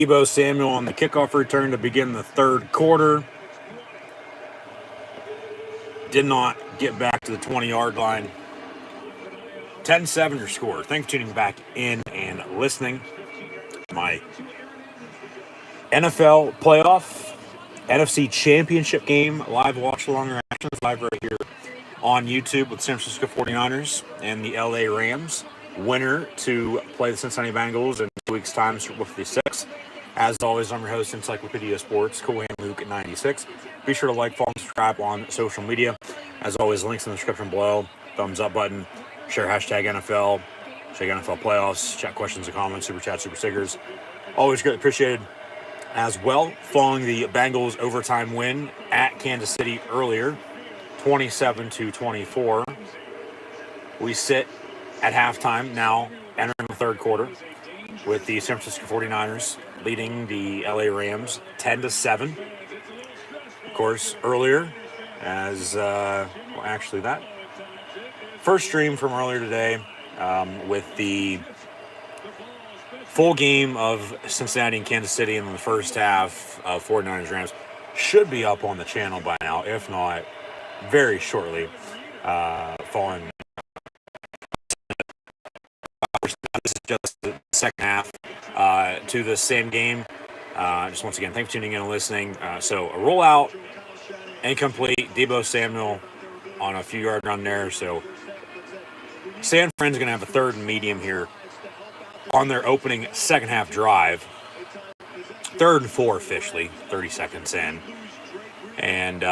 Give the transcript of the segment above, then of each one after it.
Deebo Samuel on the kickoff return to begin the third quarter. Did not get back to the 20-yard line. 10-7 your score. Thanks for tuning back in and listening. My NFL playoff, NFC championship game, live watch along reactions, live right here on YouTube with San Francisco 49ers and the LA Rams. Winner to play the Cincinnati Bengals in 2 weeks' time, Super Bowl 56. As always, I'm your host, Encyclopedia Sports, Cool Hand Luke at 96. Be sure to like, follow, and subscribe on social media. As always, links in the description below. Thumbs up button. Share hashtag NFL. Check NFL playoffs. Chat questions and comments. Super chat, super stickers. Always greatly appreciated. As well, following the Bengals overtime win at Kansas City earlier, 27-24. We sit at halftime now, entering the third quarter, with the San Francisco 49ers leading the LA Rams 10-7. Of course, earlier, as that first stream from earlier today, with the full game of Cincinnati and Kansas City in the first half of 49ers Rams should be up on the channel by now, if not very shortly, following. This is just the second half to the same game. Just once again, thanks for tuning in and listening. So a rollout, incomplete, Deebo Samuel on a few yard run there. So San Fran's going to have a third and medium here on their opening second half drive. 3rd and 4 officially, 30 seconds in. And,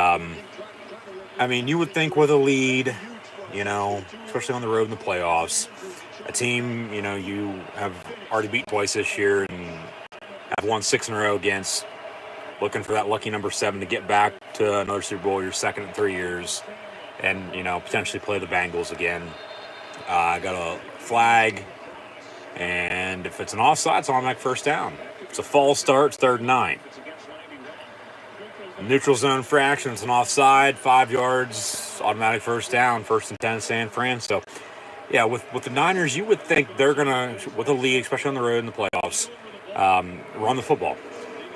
you would think with a lead, especially on the road in the playoffs, a team, you have already beat twice this year and have won 6 in a row against, looking for that lucky number 7 to get back to another Super Bowl, your second in 3 years, and, potentially play the Bengals again. Got a flag, and if it's an offside, it's automatic first down. It's a false start, it's 3rd and 9. Neutral zone fraction, it's an offside, 5 yards, automatic first down, 1st and 10 San Fran. So, yeah, with the Niners, you would think they're going to, with a lead, especially on the road in the playoffs, run the football.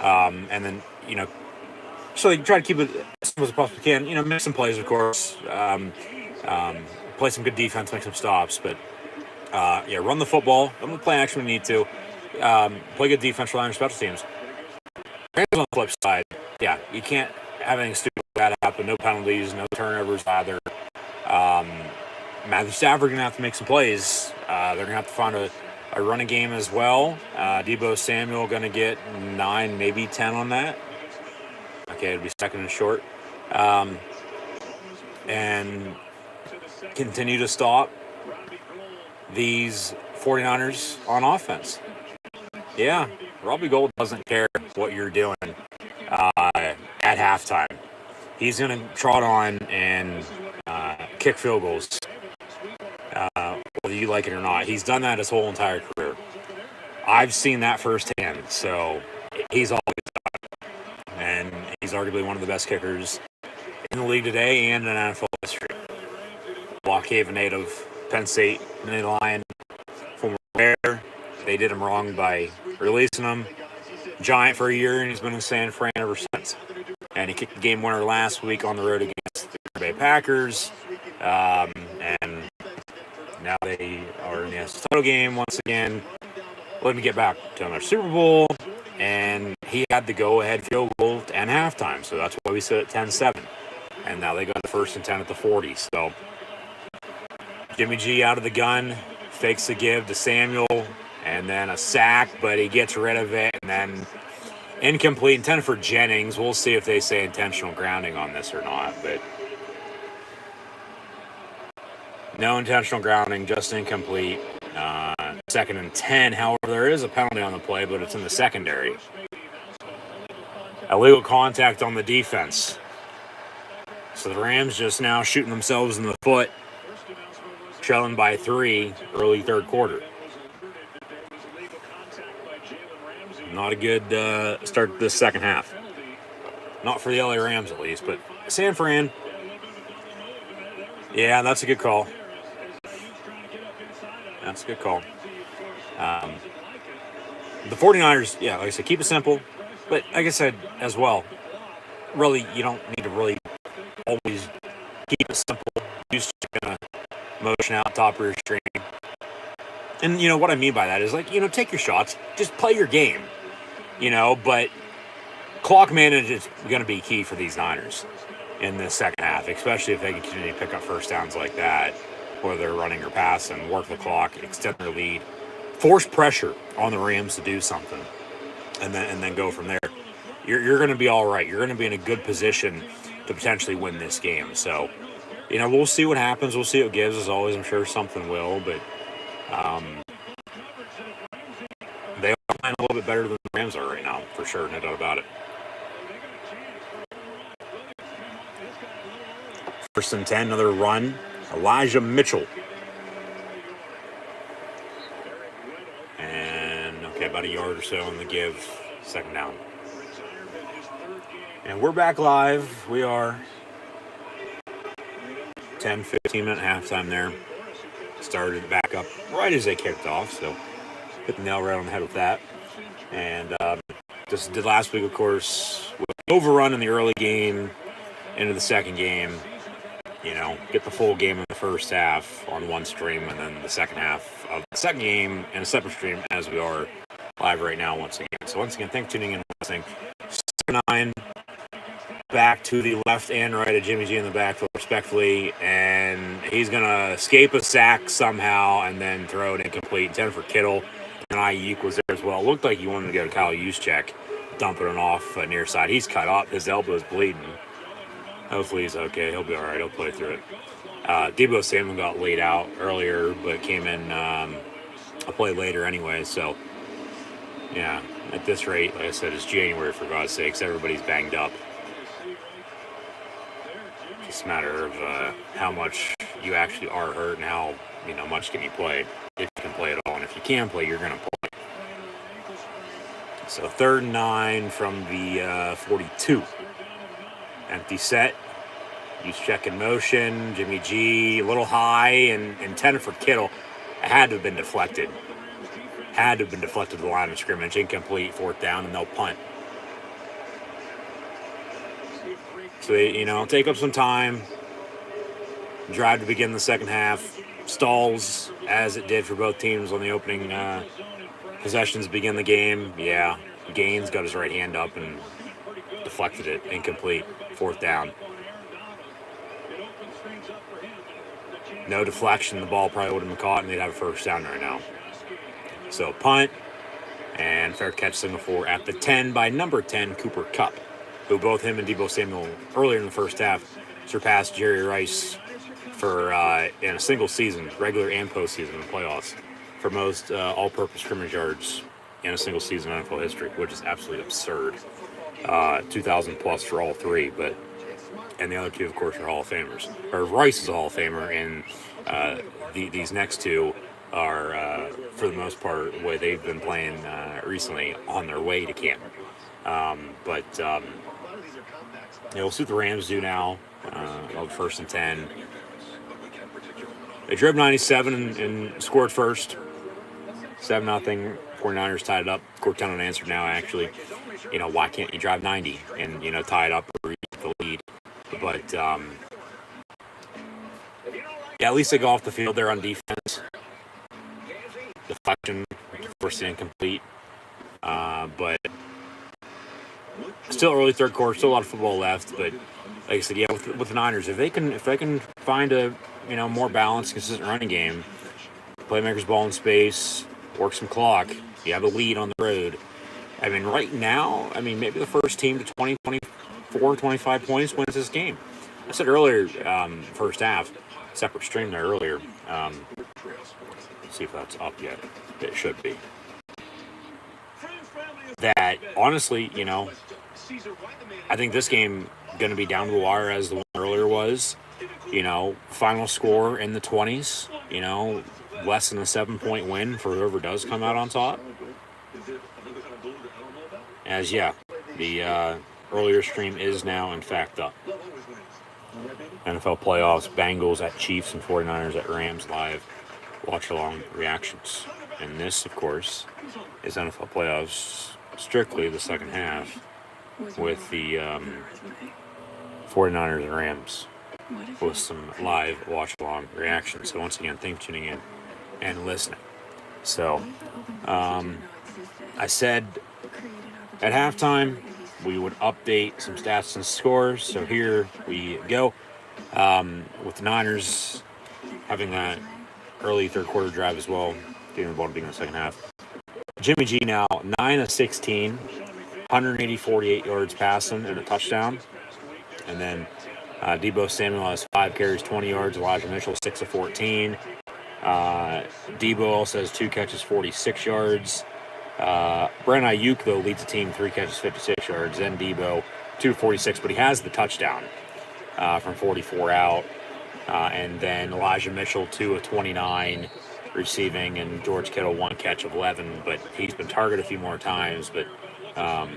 And then, so they try to keep it as simple as possibly can. Make some plays, of course. Play some good defense, make some stops. But, run the football. Run the play action we need to. Play good defense, rely on your special teams. Rams on the flip side, yeah, you can't have anything stupid like that happen. No penalties, no turnovers either. Matthew Stafford going to have to make some plays. They're going to have to find a running game as well. Deebo Samuel going to get 9, maybe 10 on that. Okay, it'll be second and short. And continue to stop these 49ers on offense. Yeah, Robbie Gould doesn't care what you're doing at halftime. He's going to trot on and kick field goals, whether you like it or not. He's done that his whole entire career. I've seen that firsthand, so he's always done it. And he's arguably one of the best kickers in the league today and in NFL history. Lock Haven native, Penn State, Nittany Lion, former Bear. They did him wrong by releasing him. Giant for a year, and he's been in San Fran ever since. And he kicked the game winner last week on the road against the Green Bay Packers. And now they are in the title game once again. Let me get back to another Super Bowl. And he had the go-ahead field goal and halftime. So that's why we sit at 10-7. And now they got the 1st and 10 at the 40. So Jimmy G out of the gun, fakes the give to Samuel, and then a sack, but he gets rid of it, and then incomplete, intended for Jennings. We'll see if they say intentional grounding on this or not, but no intentional grounding, just incomplete. 2nd and 10. However, there is a penalty on the play, but it's in the secondary. Illegal contact on the defense. So the Rams just now shooting themselves in the foot, trailing by 3 early third quarter. Not a good start to this second half. Not for the LA Rams, at least. But San Fran, yeah, that's a good call. That's a good call. The 49ers, yeah, like I said, keep it simple. But like I said as well, really, you don't need to really always keep it simple. You're just going to motion out top of your string. And, what I mean by that is, like, take your shots. Just play your game, but clock management is going to be key for these Niners in the second half, especially if they can continue to pick up first downs like that, whether they're running or passing, work the clock, extend their lead, force pressure on the Rams to do something, and then go from there. You're going to be all right. You're going to be in a good position to potentially win this game. So, we'll see what happens. We'll see what it gives. As always, I'm sure something will, but they are playing a little bit better than the Rams are right now, for sure, no doubt about it. First and 10, another run. Elijah Mitchell. And, okay, about a yard or so on the give. Second down. And we're back live. We are 10, 15-minute halftime there. Started back up right as they kicked off, so hit the nail right on the head with that. And just did last week, of course, with overrun in the early game into the second game. Get the full game in the first half on one stream, and then the second half of the second game in a separate stream, as we are live right now once again. So once again, thanks for tuning in and listening. 9 back to the left and right of Jimmy G in the backfield, respectfully, and he's going to escape a sack somehow and then throw it incomplete. 10 for Kittle, and Ayuk was there as well. It looked like he wanted to go to Kyle Juszczyk, dumping it off near side. He's cut up. His elbow's bleeding. Hopefully he's okay. He'll be all right. He'll play through it. Deebo Samuel got laid out earlier, but came in a play later anyway. So, yeah, at this rate, like I said, it's January, for God's sakes. Everybody's banged up. It's just a matter of how much you actually are hurt and how much can you play. If you can play at all. And if you can play, you're going to play. So 3rd and 9 from the 42. Empty set. Juszczyk in motion. Jimmy G a little high and intended for Kittle. It had to have been deflected. Had to have been deflected to the line of scrimmage. Incomplete. 4th down, and they'll punt. So they, take up some time. Drive to begin the second half. Stalls as it did for both teams on the opening possessions begin the game. Yeah, Gaines got his right hand up and deflected it. Incomplete. 4th down. No deflection. The ball probably would have been caught, and they'd have a first down right now. So punt and fair catch signal for at the 10 by number 10, Cooper Kupp, who both him and Deebo Samuel earlier in the first half surpassed Jerry Rice for in a single season, regular and postseason in the playoffs, for most all-purpose scrimmage yards in a single season in NFL history, which is absolutely absurd. 2,000 plus for all three, and the other two, of course, are Hall of Famers. Or Rice is a Hall of Famer, and these next two are, for the most part, the way they've been playing recently on their way to Canton. We'll see what the Rams do now. 1st and 10. They drove 97 and scored first. 7-0. 49ers tied it up. Scored 10 unanswered now, actually. Why can't you drive 90 and, tie it up or get the lead? But, at least they go off the field there on defense. Deflection, forced incomplete. But still early third quarter, still a lot of football left. But like I said, yeah, with the Niners, if they can find a more balanced, consistent running game, playmakers ball in space, work some clock, you have a lead on the road. I mean, right now, maybe the first team to 20, 24, 25 points wins this game. I said earlier, first half, separate stream there earlier. Let's see if that's up yet. It should be. That, honestly, I think this game going to be down to the wire as the one earlier was. Final score in the 20s. Less than a 7-point win for whoever does come out on top. As, the earlier stream is now, in fact, up. NFL playoffs, Bengals at Chiefs and 49ers at Rams live. Watch along reactions. And this, of course, his NFL playoffs strictly the second half with the 49ers and Rams with some live watch-along reactions. So once again, thanks for tuning in and listening. So I said at halftime we would update some stats and scores. So here we go. With the Niners having that early third quarter drive as well, getting the ball to begin the second half. Jimmy G now 9 of 16, 148 yards passing and a touchdown. And then Deebo Samuel has 5 carries, 20 yards. Elijah Mitchell 6 of 14. Deebo also has 2 catches, 46 yards. Brandon Ayuk, though, leads the team, 3 catches, 56 yards. Then Deebo, 2 of 46, but he has the touchdown from 44 out. And then Elijah Mitchell, 2 of 29 receiving, and George Kittle, 1 catch of 11. But he's been targeted a few more times, but a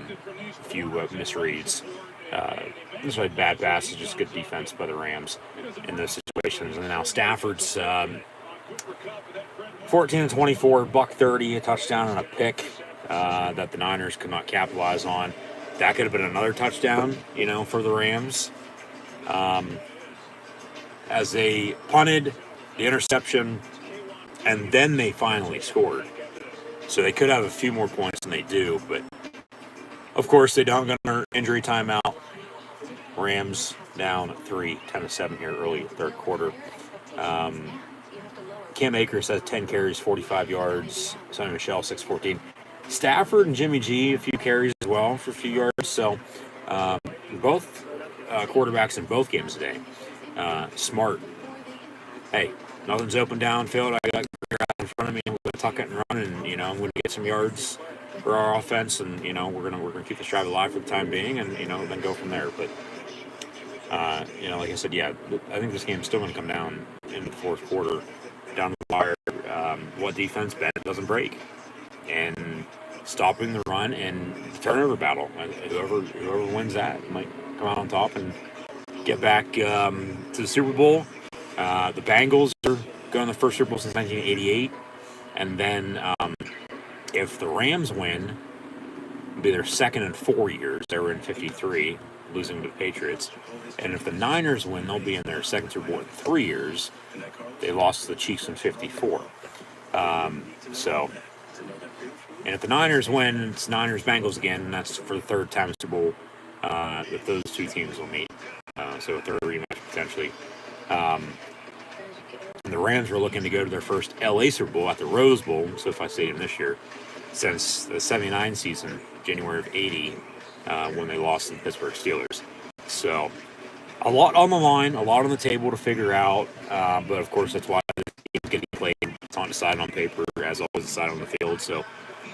few misreads. This was bad passes, just good defense by the Rams in those situations. And now Stafford's 14 of 24, buck 30, a touchdown and a pick that the Niners could not capitalize on. That could have been another touchdown, for the Rams. As they punted the interception, and then they finally scored. So they could have a few more points than they do, but of course they don't get an injury timeout. Rams down 3, 10-7 here early third quarter. Cam Akers has 10 carries, 45 yards. Sonny Michel, 6-14. Stafford and Jimmy G, a few carries as well for a few yards. So both quarterbacks in both games today. Smart. Hey, nothing's open downfield. I got Greer out in front of me. I'm going to tuck it and run, and I'm going to get some yards for our offense, and we're gonna keep this drive alive for the time being, and then go from there. But like I said, I think this game's still going to come down in the fourth quarter, down the wire. What defense Bennett doesn't break, and stopping the run and the turnover battle. And whoever wins that might come out on top and get back to the Super Bowl. The Bengals are going to the first Super Bowl since 1988, and then if the Rams win, it'll be their second in 4 years. They were in 53, losing to the Patriots. And if the Niners win, they'll be in their second Super Bowl in 3 years. They lost to the Chiefs in 54. And if the Niners win, it's Niners-Bengals again, and that's for the third time in Super Bowl that those two teams will meet. So a third rematch potentially. And the Rams were looking to go to their first LA Super Bowl at the Rose Bowl, SoFi Stadium this year, since the 79 season, January of 80, when they lost to the Pittsburgh Steelers. So a lot on the line, a lot on the table to figure out, but of course that's why the game's getting played. It's not decided on paper, as always decided on the field. So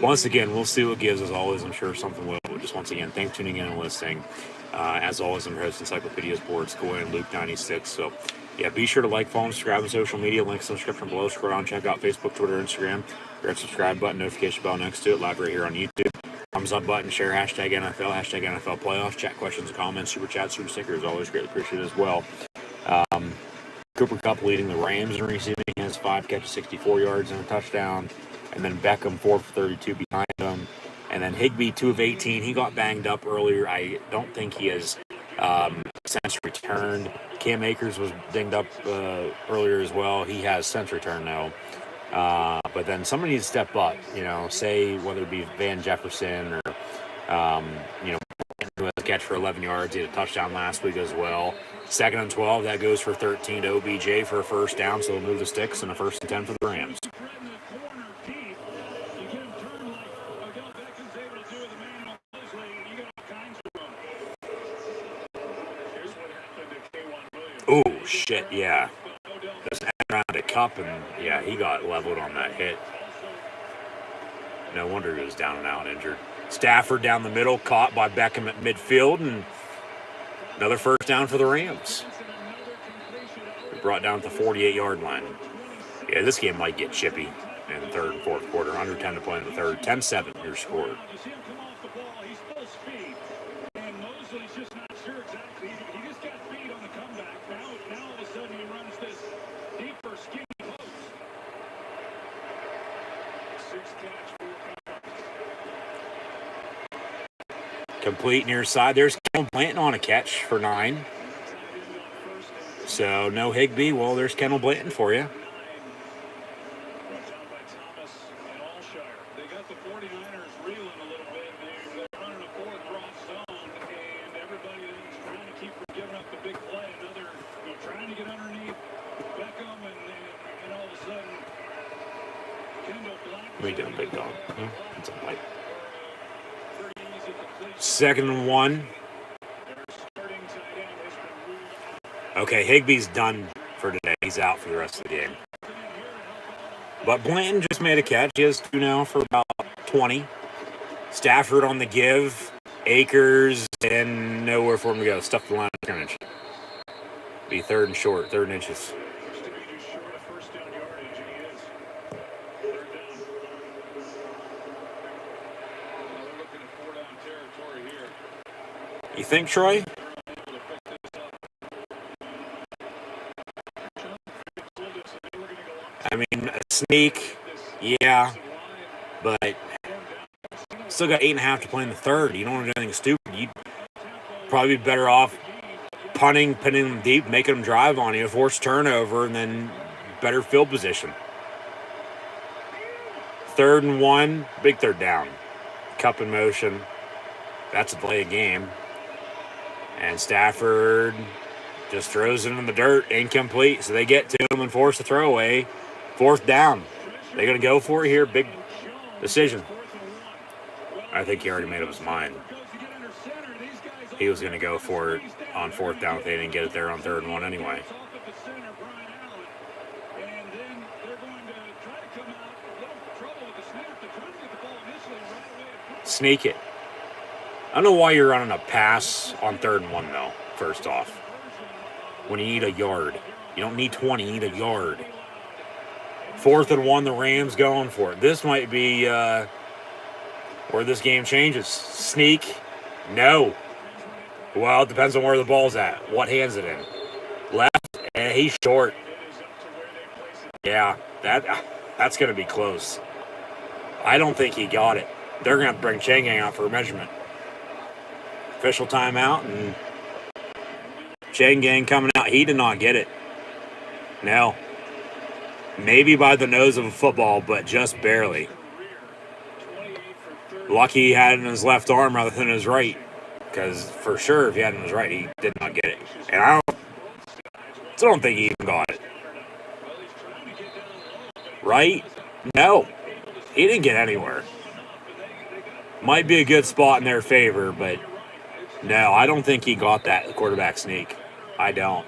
once again, we'll see what gives. As always, I'm sure something will. But just once again, thanks for tuning in and listening. As always, I'm your host, Encyclopedia Sports, Glenn Luke 96. So be sure to like, follow, and subscribe on social media. Links in the description below. Scroll down, check out Facebook, Twitter, Instagram. Red subscribe button, notification bell next to it, live right here on YouTube. Thumbs up button, share hashtag NFL, hashtag NFL playoffs, chat questions and comments, super chat, super stickers, always greatly appreciated as well. Cooper Kupp leading the Rams in receiving, has 5 catches, 64 yards and a touchdown. And then Beckham 4 for 32 behind him. And then Higbee 2 of 18. He got banged up earlier. I don't think he has since returned. Cam Akers was dinged up earlier as well. He has since returned though. But then somebody needs to step up, say whether it be Van Jefferson or, who has a catch for 11 yards. He had a touchdown last week as well. 2nd and 12, that goes for 13 to OBJ for a first down, so they'll move the sticks, and a 1st and 10 for the Rams. Oh, shit, yeah. Just around a Kupp, and he got leveled on that hit. No wonder he was down and out injured. Stafford down the middle, caught by Beckham at midfield, and another first down for the Rams. Brought down to the 48-yard line. This game might get chippy in the third and fourth quarter. Under 10 to play in the third. 10-7 your score. Complete near side. There's Kendall Blanton on a catch for 9. So no Higbee. Well, there's Kendall Blanton for you. What are you doing, big dog? It's a bite. 2nd and 1. Okay, Higbee's done for today. He's out for the rest of the game. But Blanton just made a catch. He has 2 now for about 20. Stafford on the give. Akers, and nowhere for him to go. Stuff the line of scrimmage. Be 3rd and short, 3rd and inches. You think, Troy? I mean, a sneak, yeah, but still got 8.5 to play in the 3rd. You don't want to do anything stupid. You'd probably be better off punting, pinning them deep, making them drive on you, force turnover, and then better field position. 3rd and 1, big 3rd down. Cup in motion. That's a delay of game. And Stafford just throws it in the dirt, incomplete. So they get to him and force a throwaway. 4th down. They're going to go for it here. Big decision. I think he already made up his mind. He was going to go for it on 4th down if they didn't get it there on 3rd and 1 anyway. Sneak it. I don't know why you're running a pass on 3rd and 1, though, first off. When you need a yard. You don't need 20, you need a yard. 4th and 1, the Rams going for it. This might be where this game changes. Sneak. No. Well, it depends on where the ball's at. What hand's it in? Left, and he's short. Yeah, that's going to be close. I don't think he got it. They're going to bring Chang out for a measurement. Official timeout, and Chang coming out. He did not get it. No. Maybe by the nose of a football, but just barely. Lucky he had it in his left arm rather than his right. Because for sure, if he had it in his right, he did not get it. And I don't think he even got it. Right? No. He didn't get anywhere. Might be a good spot in their favor, but no, I don't think he got that quarterback sneak. I don't.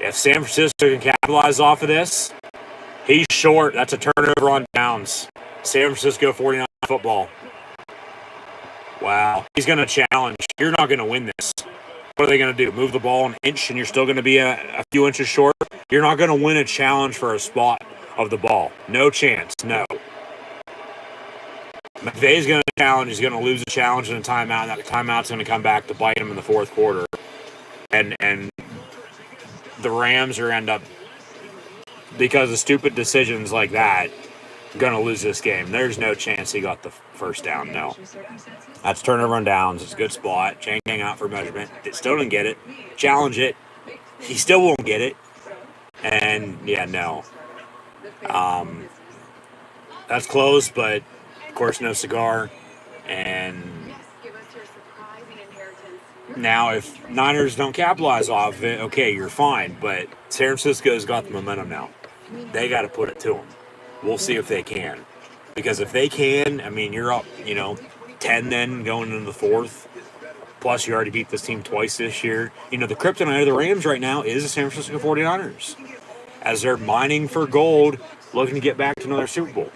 If San Francisco can capitalize off of this, he's short. That's a turnover on downs. San Francisco 49 football. Wow. He's going to challenge. You're not going to win this. What are they going to do? Move the ball an inch and you're still going to be a few inches short? You're not going to win a challenge for a spot of the ball. No chance. No. McVay's going to challenge. He's going to lose a challenge in a timeout. That timeout's going to come back to bite him in the 4th quarter. And the Rams are end up, because of stupid decisions like that, going to lose this game. There's no chance he got the first down. No. That's turnover on downs. It's a good spot. Chang out for measurement. Still didn't get it. Challenge it. He still won't get it. And, yeah, no. That's close, but, of course, no cigar. And now if Niners don't capitalize off of it, okay, you're fine. But San Francisco's got the momentum now. They got to put it to them. We'll see if they can. Because if they can, I mean, you're up, 10 then going into the 4th. Plus, you already beat this team twice this year. The kryptonite of the Rams right now is the San Francisco 49ers. As they're mining for gold, looking to get back to another Super Bowl.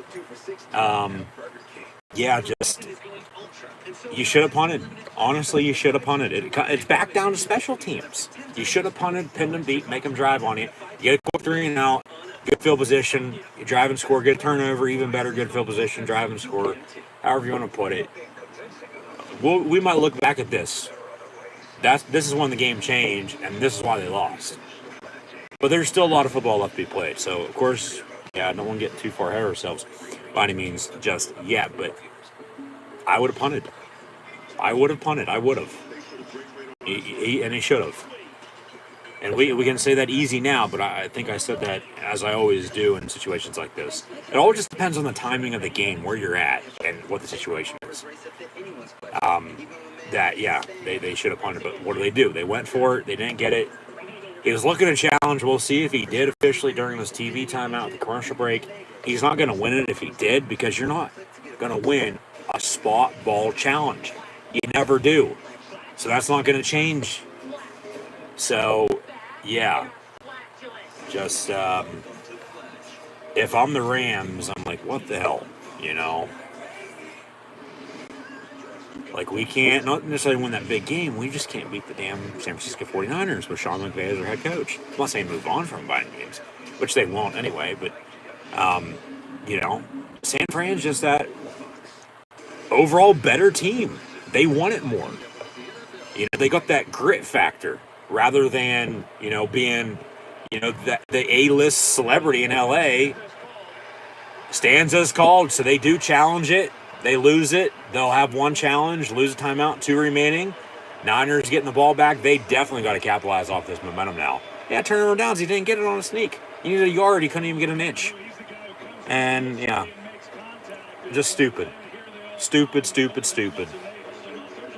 You should have punted. Honestly, you should have punted. It's back down to special teams. You should have punted, pinned them deep, make them drive on you. You get a quick 3 and out, good field position, you drive and score, good turnover, even better, good field position, drive and score, however you want to put it. We might look back at this. This is when the game changed, and this is why they lost. But there's still a lot of football left to be played. So, of course, I don't want to get too far ahead of ourselves by any means just yet. But I would have punted. I would have punted. I would have. And he should have. And we can say that easy now, but I think I said that as I always do in situations like this. It all just depends on the timing of the game, where you're at, and what the situation is. They should have punted, but what do? They went for it. They didn't get it. He was looking to challenge. We'll see if he did officially during this TV timeout, the commercial break. He's not going to win it if he did, because you're not going to win a spot ball challenge. You never do. So that's not going to change. So, yeah. Just, if I'm the Rams, I'm like, what the hell? You know? Like, we can't, not necessarily win that big game, we just can't beat the damn San Francisco 49ers with Sean McVay as our head coach. I'm not saying move on from buying games, which they won't anyway, but, San Fran's just that overall better team. They want it more. They got that grit factor rather than, being, the A-list celebrity in LA. Stanza's called, so they do challenge it. They lose it. They'll have one challenge, lose a timeout, 2 remaining. Niners getting the ball back. They definitely got to capitalize off this momentum now. Yeah, turnover downs. He didn't get it on a sneak. He needed a yard. He couldn't even get an inch. And, just stupid. Stupid.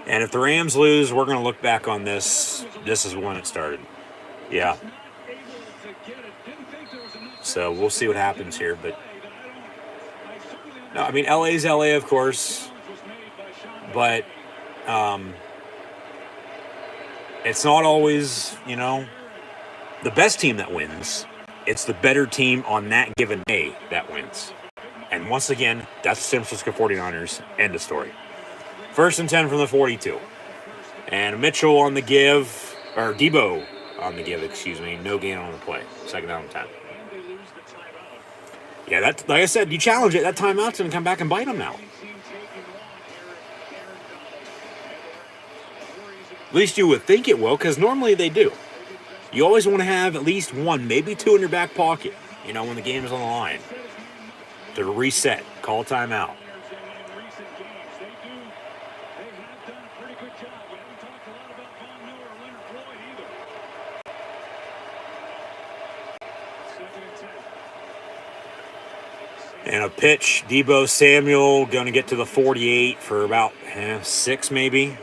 And if the Rams lose, we're going to look back on this. This is when it started. Yeah. So we'll see what happens here. But, no, I mean, LA's LA, of course. But it's not always, the best team that wins. It's the better team on that given day that wins. And once again, that's the San Francisco 49ers. End of story. 1st and 10 from the 42. And Mitchell on the give, or Debo on the give, no gain on the play. 2nd down and 10. Yeah, that's, like I said, you challenge it, that timeout's going to come back and bite them now. At least you would think it will, because normally they do. You always want to have at least 1, maybe 2 in your back pocket, when the game is on the line. To reset, call timeout. And a pitch, Debo Samuel going to get to the 48 for about 6 maybe.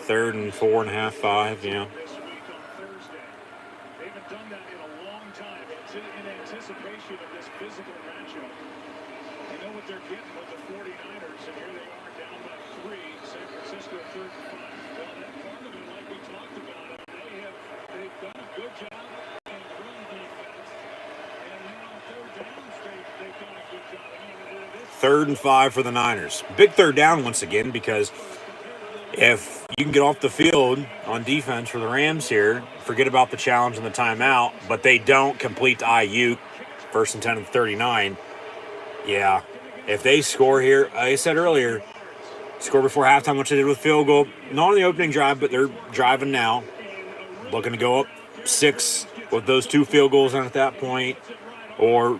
3rd and 4.5, 5, They haven't done that in a long time. It's in anticipation of this physical matchup. They know what they're getting with the 49ers, and here they are down by 3. San Francisco 3rd and 5. Well, that part of it, like we talked about, they've done a good job in run defense, and then on 3rd downs, they've done a good job. 3rd and 5 for the Niners. Big 3rd down once again, because if you can get off the field on defense for the Rams here, forget about the challenge and the timeout, but they don't complete to Ayuk, 1st and 10 and 39. Yeah, if they score here, like I said earlier, score before halftime, which they did with field goal, not on the opening drive, but they're driving now, looking to go up 6 with those 2 field goals in at that point, or,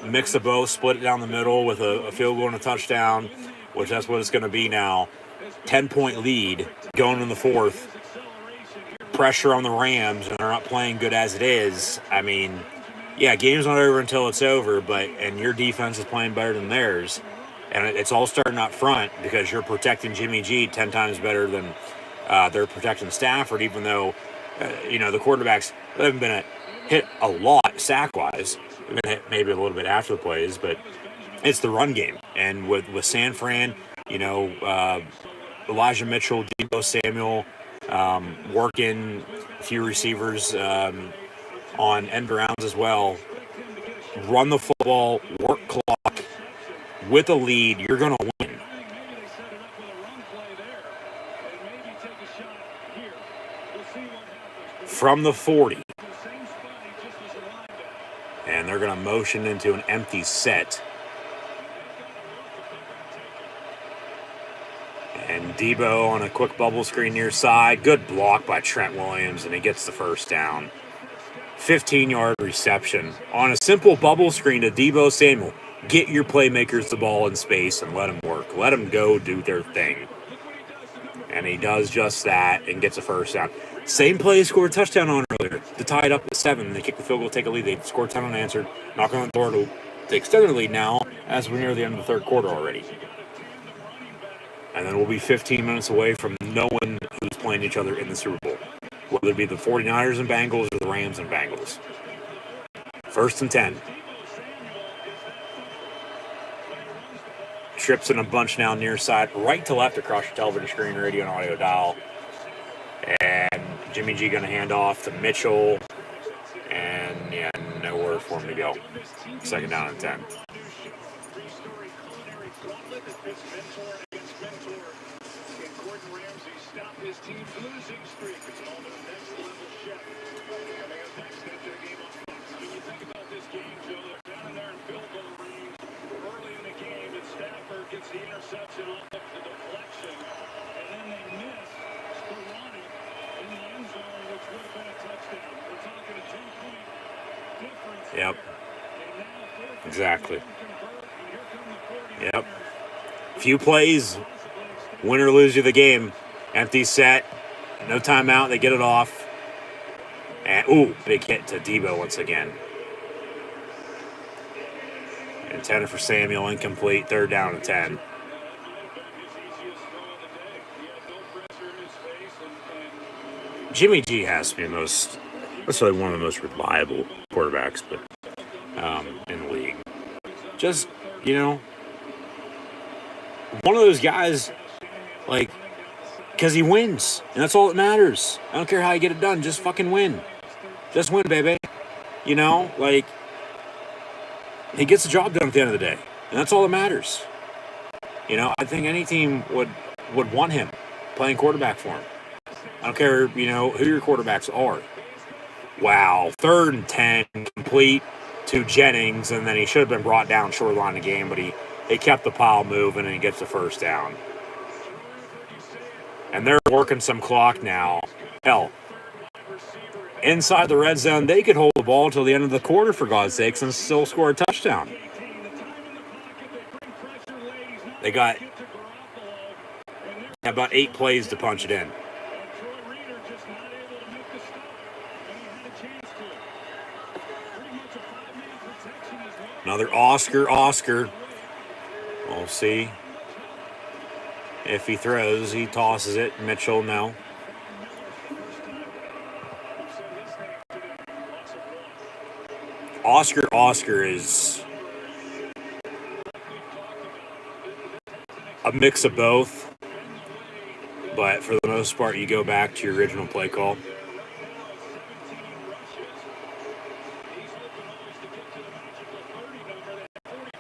mix the both, split it down the middle with a field goal and a touchdown, which that's what it's going to be now. 10-point lead going in the 4th. Pressure on the Rams, and they're not playing good as it is. I mean, yeah, game's not over until it's over, and your defense is playing better than theirs. And it's all starting up front because you're protecting Jimmy G 10 times better than they're protecting Stafford, even though, the quarterbacks haven't been hit a lot sack-wise. They've been hit maybe a little bit after the plays, but it's the run game. And with San Fran, Elijah Mitchell, Debo Samuel, working a few receivers on end rounds as well. Run the football, work clock with a lead. You're going to win. From the 40. And they're going to motion into an empty set. And Debo on a quick bubble screen near side. Good block by Trent Williams, and he gets the 1st down. 15-yard reception on a simple bubble screen to Debo Samuel. get your playmakers the ball in space and let them work. Let them go do their thing. And he does just that and gets a first down. Same play he scored a touchdown on earlier to tie it up at 7. They kick the field goal, take a lead. They score 10 unanswered, knock on the door to extend their lead now as we're near the end of the third quarter already. And then we'll be 15 minutes away from knowing who's playing each other in the Super Bowl, whether it be the 49ers and Bengals or the Rams and Bengals. 1st and 10. Trips in a bunch now near side, right to left across your television screen, radio, and audio dial. And Jimmy G going to hand off to Mitchell. And, yeah, nowhere for him to go. 2nd down and 10. Gets the interception off of the deflection, and then they miss Speroni in the end zone, which would have been a touchdown. We're talking a 10-point difference. Yep. Exactly. Yep. Few plays, win or lose you the game. Empty set, no timeout, they get it off. And, ooh, big hit to Debo once again. Intended for Samuel, incomplete, 3rd down and 10. Jimmy G has to be necessarily one of the most reliable quarterbacks, but in the league. Just, one of those guys, because he wins, and that's all that matters. I don't care how you get it done, just fucking win. Just win, baby. He gets the job done at the end of the day, and that's all that matters. I think any team would want him playing quarterback for him. I don't care, who your quarterbacks are. Wow, 3rd and 10, complete to Jennings, and then he should have been brought down short line of the game, but he kept the pile moving, and he gets the 1st down. And they're working some clock now. Hell, inside the red zone, they could hold the ball until the end of the quarter, for God's sakes, and still score a touchdown. They got about 8 plays to punch it in. Another Oscar. We'll see if he throws. He tosses it. Mitchell, no. Oscar is a mix of both, but for the most part, you go back to your original play call.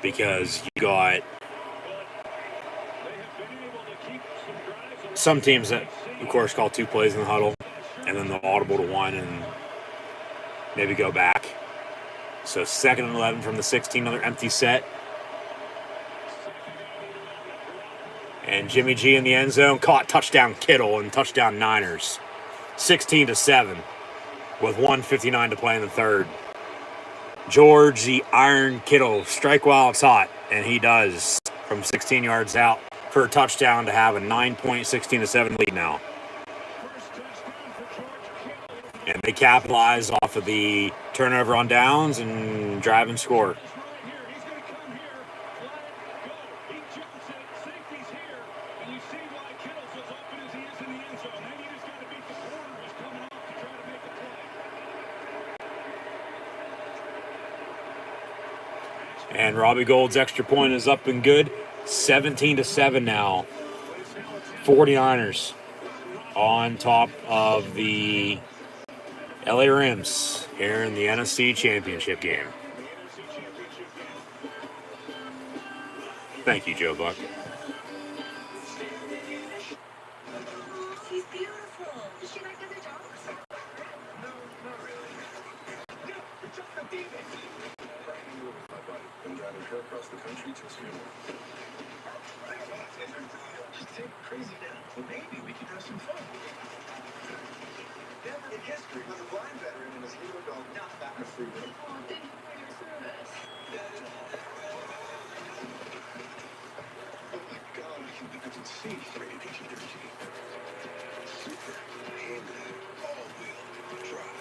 Because you got some teams that, of course, call 2 plays in the huddle, and then they'll audible to 1 and maybe go back. So 2nd and 11 from the 16, another empty set. And Jimmy G in the end zone, caught touchdown Kittle and touchdown Niners. 16-7 with 1:59 to play in the 3rd. George, the Iron Kittle, strike while it's hot, and he does from 16 yards out for a touchdown to have a 9-point, 16-7 lead now. And they capitalize off of the turnover on downs and drive and score. And Robbie Gould's extra point is up and good. 17-7 now. 49ers on top of the LA Rams here in the NFC Championship game. Thank you, Joe Buck. She's beautiful. Does she like other dogs? No, not really. No, it's just a demon. Been driving her across the country just for you. Just take crazy now. Maybe we could have some fun. Never in history was a blind veteran and his hero dog not back a freeway. Oh, thank you for your service. and C. Rated PG-13. Super Hammerhead all-wheel drive.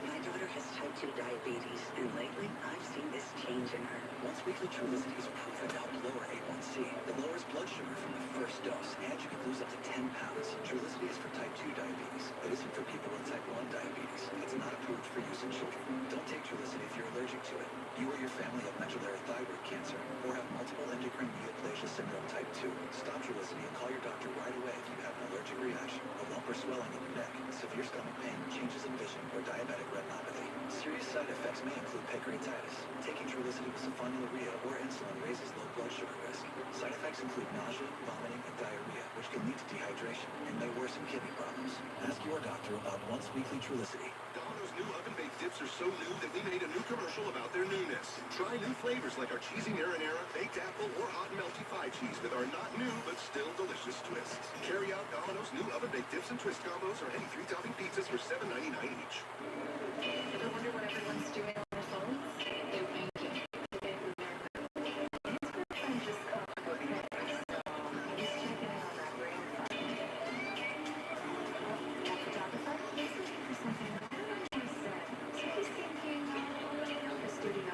My daughter has type 2 diabetes, and lately I've seen this change in her. Once weekly Trulicity is proven to help lower A1C. It lowers blood sugar from the first dose, and you can lose up to 10 pounds. Trulicity is for type 2 diabetes. It isn't for people with type 1 diabetes. It's not approved for use in children. Don't take Trulicity if you're allergic to it. You or your family have medullary thyroid cancer or have multiple endocrine neoplasia syndrome type 2. Stop Trulicity and call your doctor right away if you have an allergic reaction, a lump or swelling in your neck, severe stomach pain, changes in vision, or diabetic retinopathy. Serious side effects may include pancreatitis. Taking Trulicity with sulfonylurea or insulin raises low blood sugar risk. Side effects include nausea, vomiting, and diarrhea, which can lead to dehydration and may worsen kidney problems. Ask your doctor about once weekly Trulicity. Domino's new oven-baked dips are so new that we made a new commercial about their newness. Try new flavors like our cheesy marinara, baked apple, or hot and melty pie cheese with our not new but still delicious twists. Carry out Domino's new oven-baked dips and twist combos or any 3-topping pizzas for $7.99 each. I wonder what everyone's doing on their phones. They're painting. His girlfriend just called for picks, so he's checking in on that brain fund. That photographer? He's looking for something. I don't know what he said. So he's thinking, opening up a studio.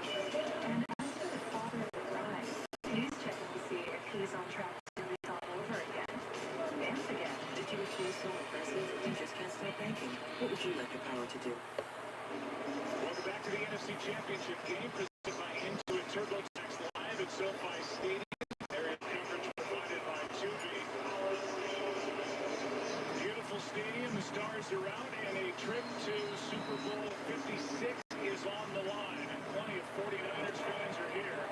And as for the father of the bride, he's checking to see if he's on track to do this all over again. Dance again. Did you feel so impressive? You just can't stop thinking. What would you like the power to do? Welcome back to the NFC Championship game presented by Intuit TurboTax Live at SoFi Stadium. Area coverage provided by Tubi. Beautiful stadium, the stars are out, and a trip to Super Bowl 56 is on the line. And plenty of 49ers fans are here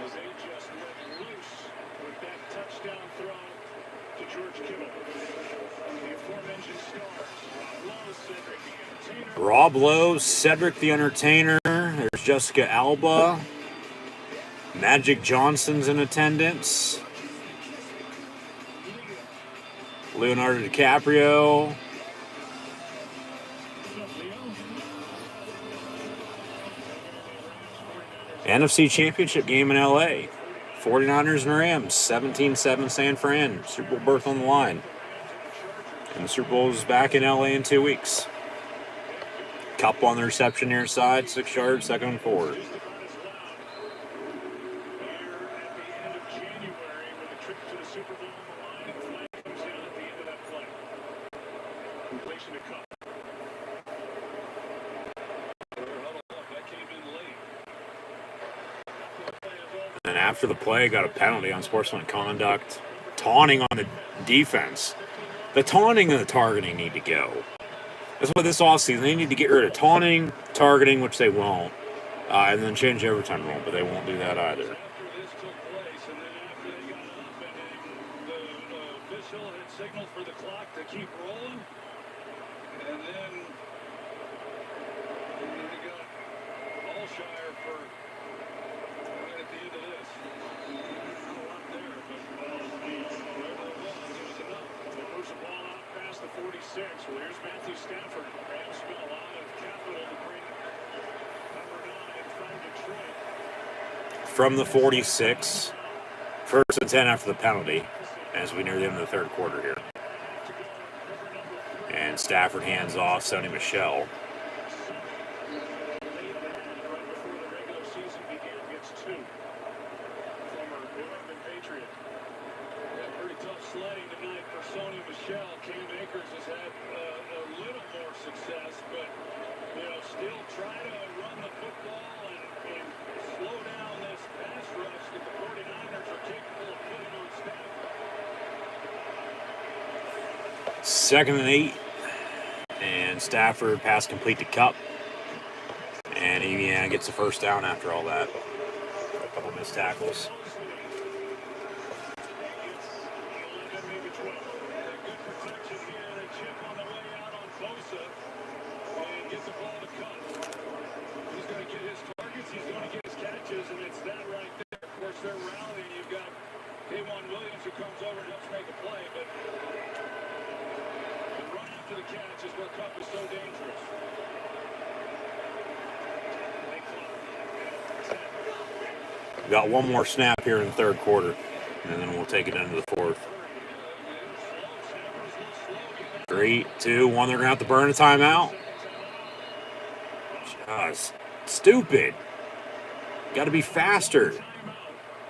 as they just let loose with that touchdown throw to George Kittle. The aforementioned stars, Rob Lowe, Cedric the Entertainer. Rob Lowe, Cedric the Entertainer. There's Jessica Alba. Magic Johnson's in attendance. Leonardo DiCaprio. NFC Championship game in LA. 49ers and Rams, 17-7 San Fran. Super Bowl berth on the line. And the Super Bowl is back in LA in 2 weeks. Cup on the reception near side, 6 yards, 2nd and 4. And after the play, got a penalty on sportsmanlike conduct, taunting on the defense. The taunting and the targeting need to go. That's what this offseason, they need to get rid of taunting, targeting, which they won't, and then change overtime rule, but they won't do that either. Signal for the clock to keep rolling, and then we got Alshire for right at the end of this. Not a lot there, but whatever it was enough. They push the ball out past the 46. Well, here's Matthew Stafford. Rams spent a lot of capital to bring number 9 from Detroit. From the 46, 1st and 10 after the penalty, as we near the end of the third quarter here. And Stafford hands off Sony Michel. Pretty tough sledding tonight for Sony Michel. Cam Akers has had a little more success, but still try to run the football and slow down this pass rush that the 49ers are capable of putting on Stafford. 2nd and 8. And Stafford pass complete to Kupp. And he gets a first down after all that. A couple missed tackles. And it's that right there. Of course, they're rallying. You've got K'Waun Williams who comes over and helps make a play, but We got one more snap here in the third quarter, and then we'll take it into the fourth. 3, 2, 1. They're going to have to burn a timeout. Just stupid. Got to be faster.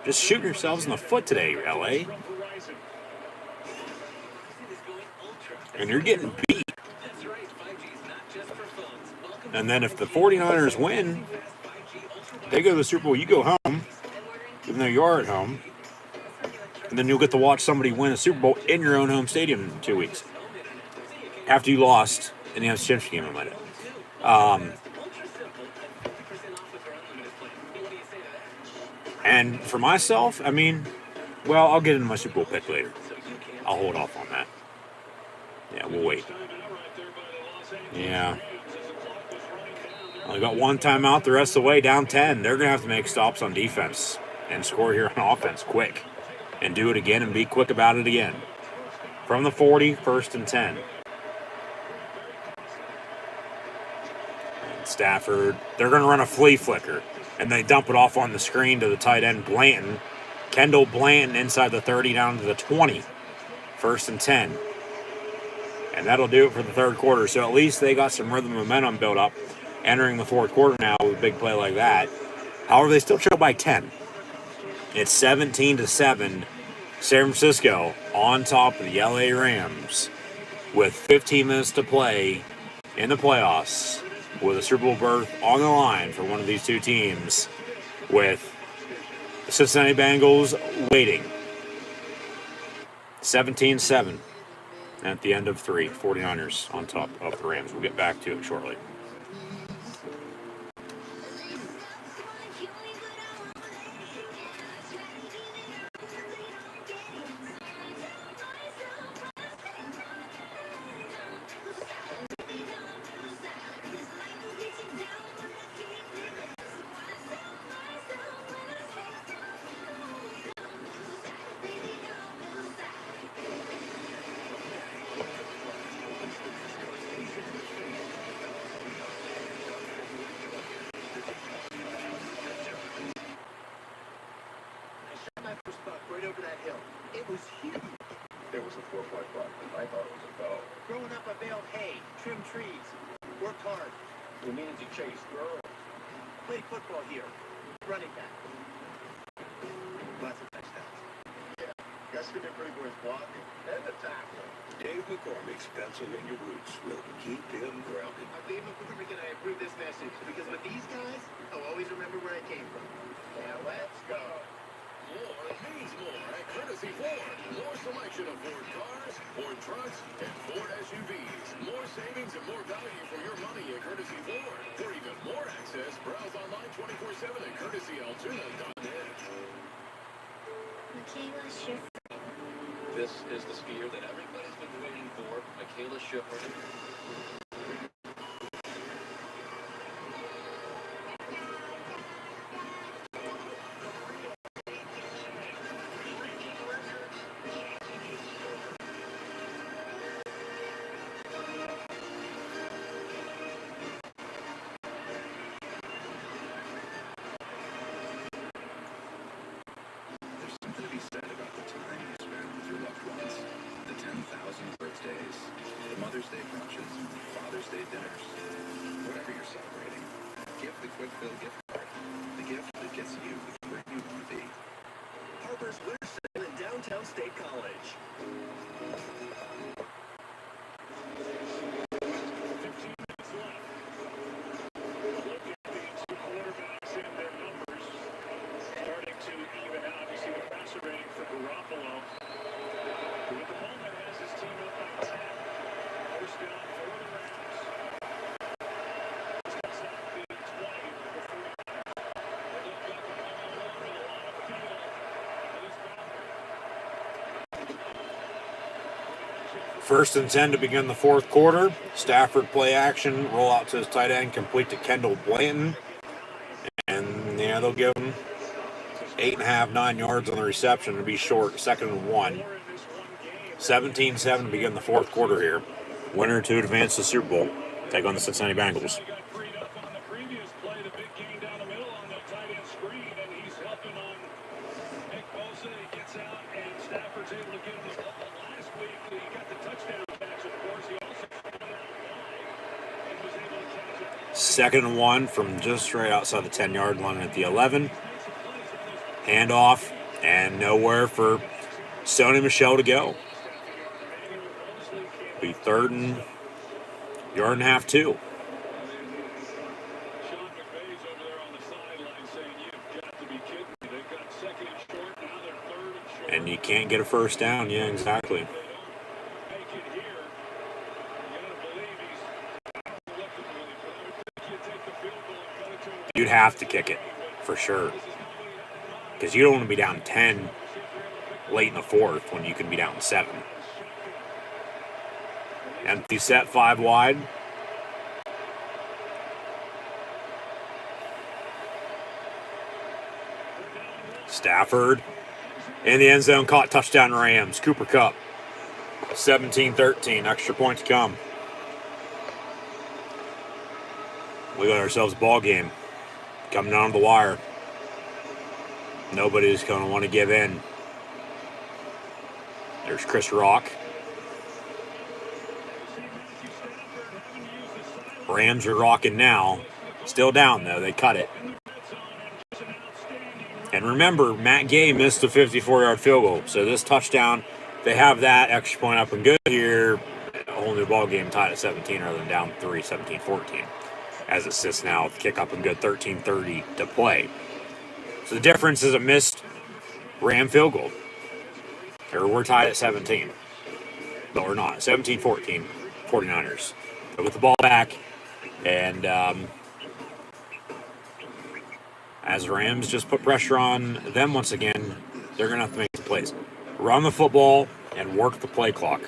Just shooting yourselves in the foot today, LA. And you're getting beat. And then if the 49ers win, they go to the Super Bowl, you go home, even though you are at home. And then you'll get to watch somebody win a Super Bowl in your own home stadium in 2 weeks. After you lost in the NFC Championship game, I might have. And for myself, I mean, well, I'll get into my Super Bowl pick later. I'll hold off on that. Yeah, we'll wait. Yeah. Only got one timeout the rest of the way, down 10. They're going to have to make stops on defense and score here on offense quick. And do it again and be quick about it again. From the 40, 1st and 10. And Stafford, they're going to run a flea flicker. And they dump it off on the screen to the tight end, Blanton. Kendall Blanton inside the 30 down to the 20. 1st and 10. And that'll do it for the third quarter. So at least they got some rhythm and momentum built up entering the fourth quarter now with a big play like that. However, they still trail by 10. It's 17-7. San Francisco on top of the LA Rams with 15 minutes to play in the playoffs, with a Super Bowl berth on the line for one of these two teams, with the Cincinnati Bengals waiting. 17-7 at the end of 3. 49ers on top of the Rams. We'll get back to it shortly. Right over that hill. It was huge. It was a 4-point putt, and I thought it was a go. Growing up, I baled hay, trimmed trees, worked hard. We needed to chase girls. Played football here, running back. Lots of touchdowns. Yeah, guys can be pretty good blocking and the tackling. Dave McCormick's Pennsylvania roots will keep him grounded. I'm Dave McCormick, and I approve this message because with these guys, I'll always remember where I came from. Now let's go. More means more at Courtesy Ford. More selection of Ford cars, Ford trucks, and Ford SUVs. More savings and more value for your money at Courtesy Ford. For even more access, browse online 24/7 at courtesyaltoona.net. Michaela Schiffer. This is the skier that everybody's been waiting for, Michaela Schiffer. There's something to be said about the time you spend with your loved ones. The 10,000 birthdays, the Mother's Day brunches, Father's Day dinners. Whatever you're celebrating, give the Quick Fill gift card. The gift that gets you where you want to be. Harper's Winter Sale in downtown State College. 15 minutes left. Look at the two quarterbacks and their numbers starting to even out. You see the passer rating for Garoppolo, who at the moment has his team up by 10. First down for the Rams. It's outside the 20 before they look back on the line of field. It is boundary. 1st and 10 to begin the fourth quarter. Stafford play action, roll out to his tight end, complete to Kendall Blanton. And yeah, they'll give him 8.5, 9 yards on the reception to be short, 2nd and 1. 17-7 to begin the fourth quarter here. Winner to advance to the Super Bowl. Take on the Cincinnati Bengals. Got freed up on the previous play, the big gain down the middle on the tight end screen, and he's helping on Last week, he got the touchdown catch, of course. He also spun out wide and was able to catch it. 2nd and 1 from just right outside the 10-yard line at the 11. Handoff, and nowhere for Sony Michel to go. Be 3rd and yard and a half, too. Sean McVay's over there on the sideline saying, "You've got to be kidding me. They've got 2nd and short, now they're 3rd and short." And you can't get a first down. Yeah, exactly. They don't make it here. You got to believe he's looking really good. I would think you take the field goal and cut it to a You'd have to kick it, for sure. Because you don't want to be down 10 late in the 4th when you can be down 7. Empty set, 5 wide. Stafford in the end zone, caught, touchdown Rams. Cooper Kupp, 17-13, extra point to come. We got ourselves a ball game coming down to the wire. Nobody's going to want to give in. There's Chris Rock. Rams are rocking now. Still down, though. They cut it. And remember, Matt Gay missed a 54-yard field goal. So this touchdown, they have that extra point up and good here. A whole new ball game tied at 17 rather than down 3, 17-14. As it sits now with kick up and good, 13:30 to play. So the difference is a missed Ram field goal. Or we're tied at 17. But we're not. 17-14, 49ers. But with the ball back, and as the Rams just put pressure on them once again, they're going to have to make the plays. Run the football and work the play clock.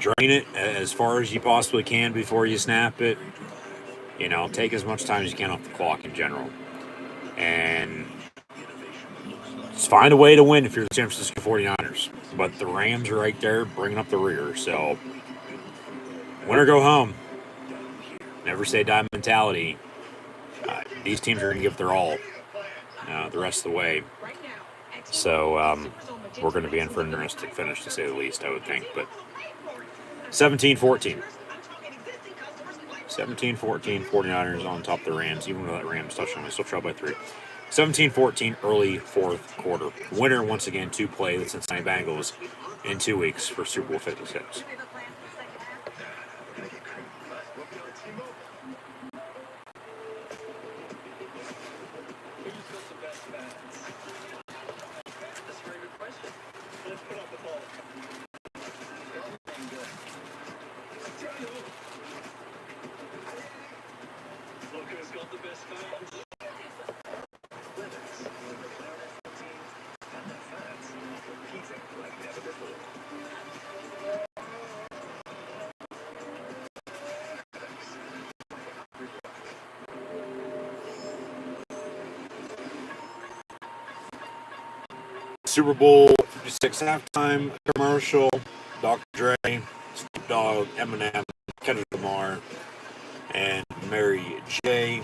Drain it as far as you possibly can before you snap it. You know, take as much time as you can off the clock in general. And just find a way to win if you're the San Francisco 49ers. But the Rams are right there bringing up the rear. So, win or go home. Never say die mentality. These teams are going to give their all the rest of the way. So, we're going to be in for an interesting finish, to say the least, I would think. But 17-14. 17-14, 49ers on top of the Rams. Even with that Rams touchdown, they still trail by 3. 17-14, early 4th quarter. Winner, once again, to play the Cincinnati Bengals in 2 weeks for Super Bowl 56. Super Bowl 56 halftime commercial. Dr. Dre, Snoop Dogg, Eminem, Kendrick Lamar, and Mary J.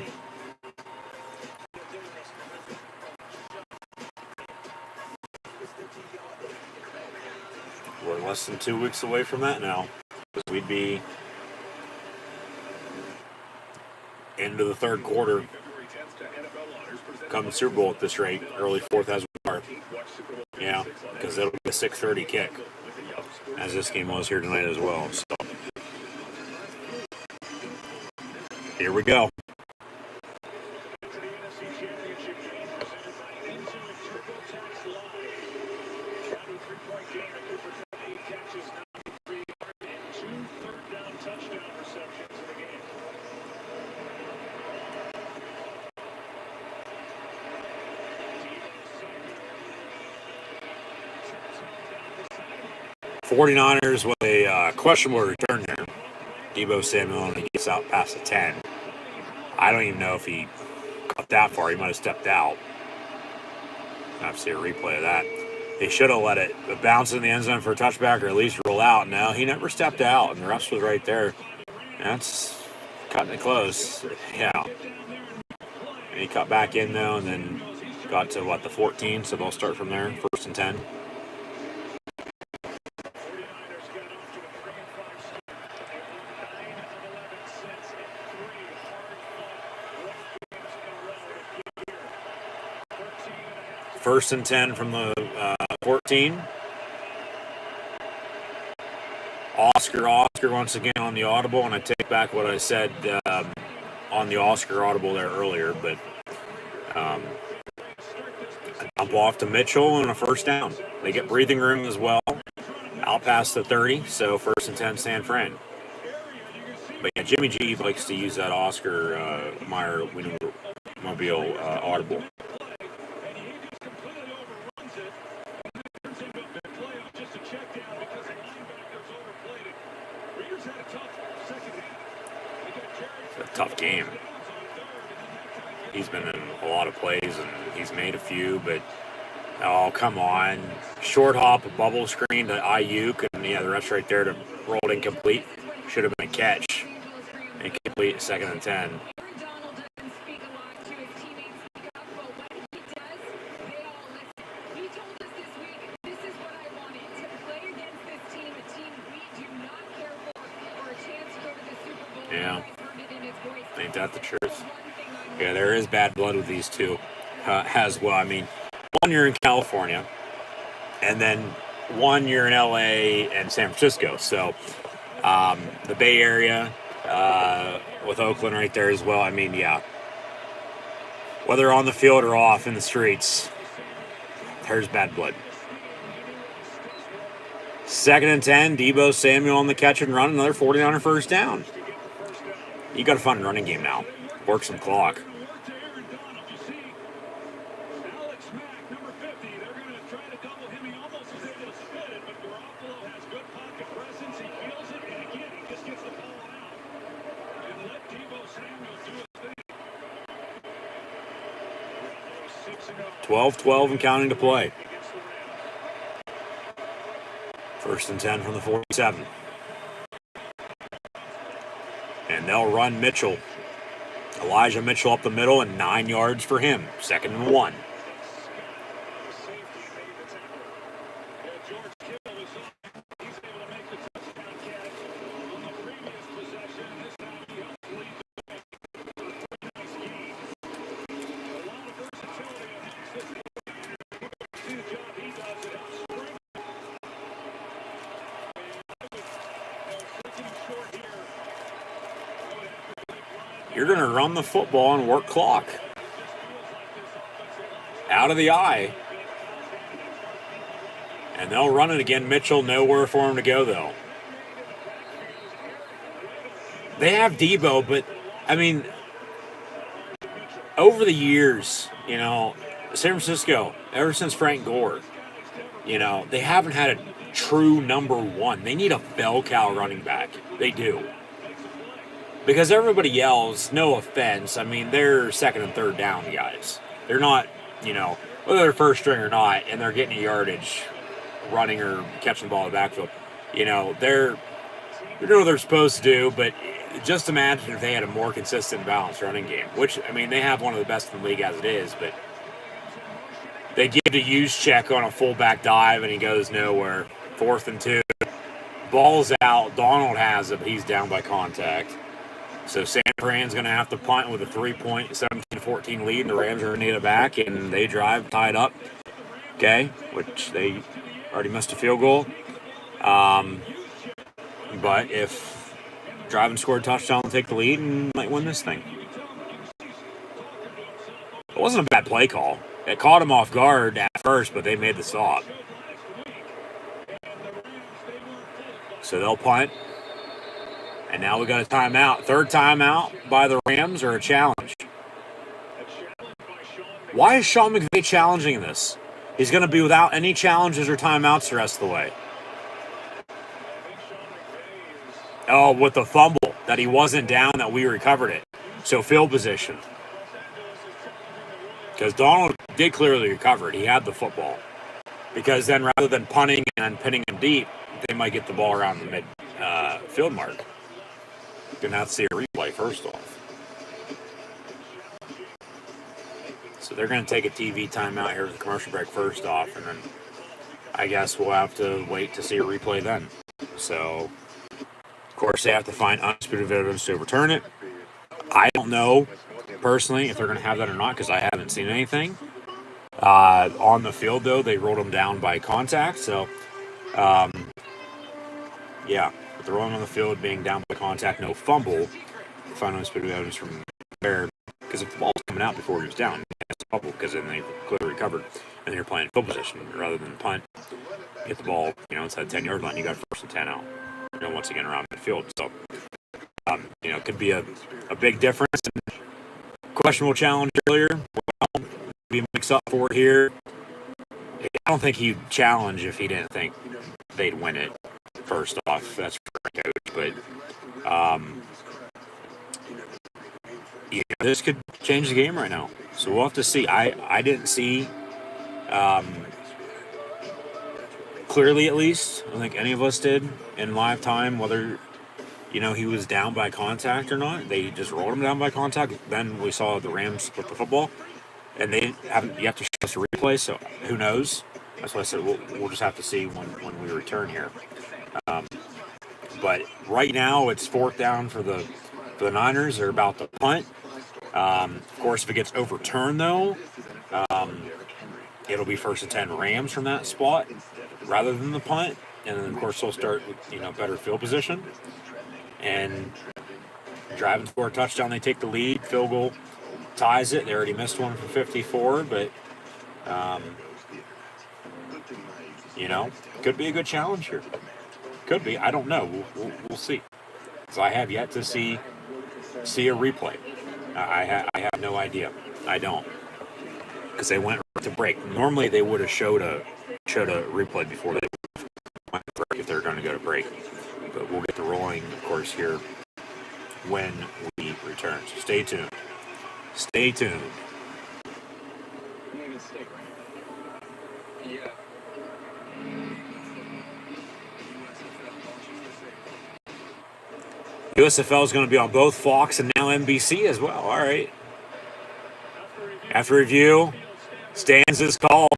We're less than 2 weeks away from that now. We'd be into the 3rd quarter. Come Super Bowl at this rate, early 4th as we are. Yeah, because it'll be a 6:30 kick, as this game was here tonight as well. So here we go. '49ers with a questionable return there. Deebo Samuel only gets out past the 10. I don't even know if he got that far. He might have stepped out. I have to see a replay of that. They should have let it bounce in the end zone for a touchback or at least roll out. No, he never stepped out, and the rest was right there. That's cutting it close. Yeah. And he cut back in, though, and then got to what, the 14, so they'll start from there, 1st and 10. 49ers got off to a 3-5 start. They won 9 of 11 since in 3 hard-fought road games in a row to get here. 13.5. 1st and 10 from the 14. Oscar once again on the audible, and I take back what I said on the Oscar audible there earlier, but a dump off to Mitchell and a 1st down. They get breathing room as well, out past the 30, so 1st and 10 San Fran. But yeah, Jimmy G likes to use that Oscar Meyer Wienermobile audible. And he just completely overruns it. And then turns into a play off just a check down because the linebackers overplayed it. Raiders had a tough second half. They got carried It's a tough game. downs on 3rd, and then that time He's been in a lot of plays, and he's made a few, but oh, come on. Short hop, a bubble screen to Ayuk, and yeah, the rest right there to rolled incomplete. Should have been a catch. Incomplete, 2nd and 10. Aaron Donald doesn't speak a lot to his teammates speak up, but when he does, they all listen. He told us this week, this is what I wanted, to play against this team, a team we do not care for a chance to go to the Super Bowl. Yeah. You guys heard it in his voice. Ain't that the truth? One thing I Yeah, there is bad blood with these two as well. I mean, 1 year in California, and then 1 year in LA and San Francisco. So the Bay Area with Oakland right there as well. I mean, yeah. Whether on the field or off in the streets, there's bad blood. 2nd and 10, Deebo Samuel on the catch and run, another 49er 1st down. You got a fun running game now. Work some clock. work to Aaron Donald. You see, Alex Mack, number 50, they're going to try to double him. He almost was able to split it, but Garoppolo has good pocket presence. He feels it, and again, he just gets the ball out. And let Deebo Samuel do his thing. 6-0 12-12 and counting to play. against the Rams. 1st and 10 from the 47. And they'll run Mitchell. Elijah Mitchell up the middle and 9 yards for him. 2nd and 1. Safety made the tackle. Yeah, George Kittle was on. He's able to make the touchdown catch on the previous possession. This time he helped lead the way for a nice gain. A lot of versatility amongst this team. See the job he does. It helps spring. Freaking short here. You're going to run the football and work clock. Out of the eye. And they'll run it again. Mitchell, nowhere for him to go, though. They have Deebo, but, I mean, over the years, you know, San Francisco, ever since Frank Gore, you know, they haven't had a true number 1. They need a bell cow running back. They do. Because everybody yells, no offense. I mean, they're 2nd and 3rd down guys. They're not, you know, whether they're 1st string or not, and they're getting a yardage running or catching the ball in the backfield. You know, they're doing what they're supposed to do, but just imagine if they had a more consistent, balanced running game, which, I mean, they have one of the best in the league as it is, but they give to Juszczyk on a fullback dive, and he goes nowhere. 4th and 2. Ball's out. Donald has it, but he's down by contact. So San Fran's going to have to punt with a 3-point, 17-14 lead, and the Rams are going to need it back, and they drive tied up, okay, which they already missed a field goal. But if drive and score a touchdown and take the lead, and might win this thing. It wasn't a bad play call. It caught him off guard at first, but they made the stop. So they'll punt. And now we got a timeout. 3rd timeout by the Rams or a challenge. Why is Sean McVay challenging this? He's going to be without any challenges or timeouts the rest of the way. Oh, with the fumble that he wasn't down, that we recovered it. So field position. Because Donald did clearly recover it. He had the football. Because then rather than punting and pinning him deep, they might get the ball around the mid field mark. You're going to have to see a replay first off. So they're going to take a TV timeout here with the commercial break first off, and then I guess we'll have to wait to see a replay then. So, of course, they have to find undisputed evidence to overturn it. I don't know, personally, if they're going to have that or not, because I haven't seen anything. On the field, though, they rolled them down by contact. So, yeah, with the rolling on the field being down by contact, no fumble, find undisputed evidence from there. Because if the ball was coming out before he was down, it's a fumble, because then they clearly recovered, and then you're playing field position rather than punt. Get the ball, inside the 10-yard line, you got 1st and 10 out. Once again around midfield. So, it could be a big difference. And questionable challenge earlier. Well, be mixed up for it here. I don't think he'd challenge if he didn't think they'd win it. First off, that's for the coach. But, this could change the game right now. So we'll have to see. I didn't see, clearly at least, I don't think any of us did in live time, whether, he was down by contact or not. They just rolled him down by contact. Then we saw the Rams with the football, and they haven't yet to show us a replay, so who knows? That's why I said we'll just have to see when we return here. But right now, it's 4th down for the Niners. They're about to punt. Of course, if it gets overturned, though, it'll be 1st and 10 Rams from that spot rather than the punt. And then, of course, they'll start with, better field position. And drive and score a touchdown. They take the lead. Field goal ties it. They already missed one for 54, but, could be a good challenge here. Could be. I don't know. We'll see. So I have yet to see a replay. I have no idea. I don't. Because they went to break. Normally they would have showed a replay before they went to break if they're going to go to break. But we'll get the rolling, of course, here when we return. So stay tuned. Stay tuned. Yeah. USFL is going to be on both Fox and now NBC as well. All right. After review, stands is called.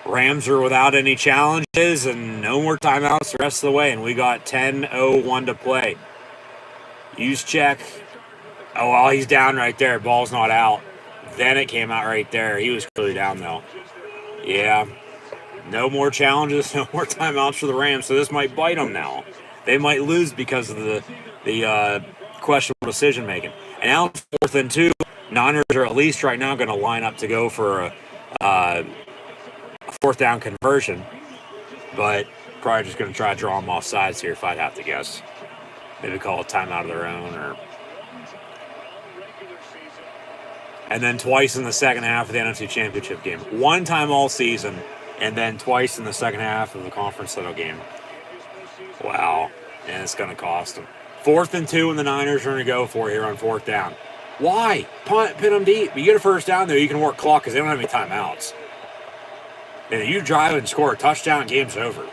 Rams are without any challenges and no more timeouts the rest of the way. And we got 10:01 to play. Use check. Oh, well, he's down right there. Ball's not out. Then it came out right there. He was clearly down, though. Yeah. No more challenges, no more timeouts for the Rams. So this might bite them now. They might lose because of the questionable decision making. And now 4th and 2. Niners are at least right now going to line up to go for a 4th down conversion, but probably just going to try to draw them off sides here if I'd have to guess. Maybe call a timeout of their own, and then twice in the second half of the NFC Championship game. One time all season, and then twice in the second half of the conference title game. Wow, and it's going to cost them. 4th and 2, and the Niners are going to go for here on 4th down. Why? Punt, pin them deep. You get a 1st down there, you can work clock because they don't have any timeouts. And if you drive and score a touchdown, game's over.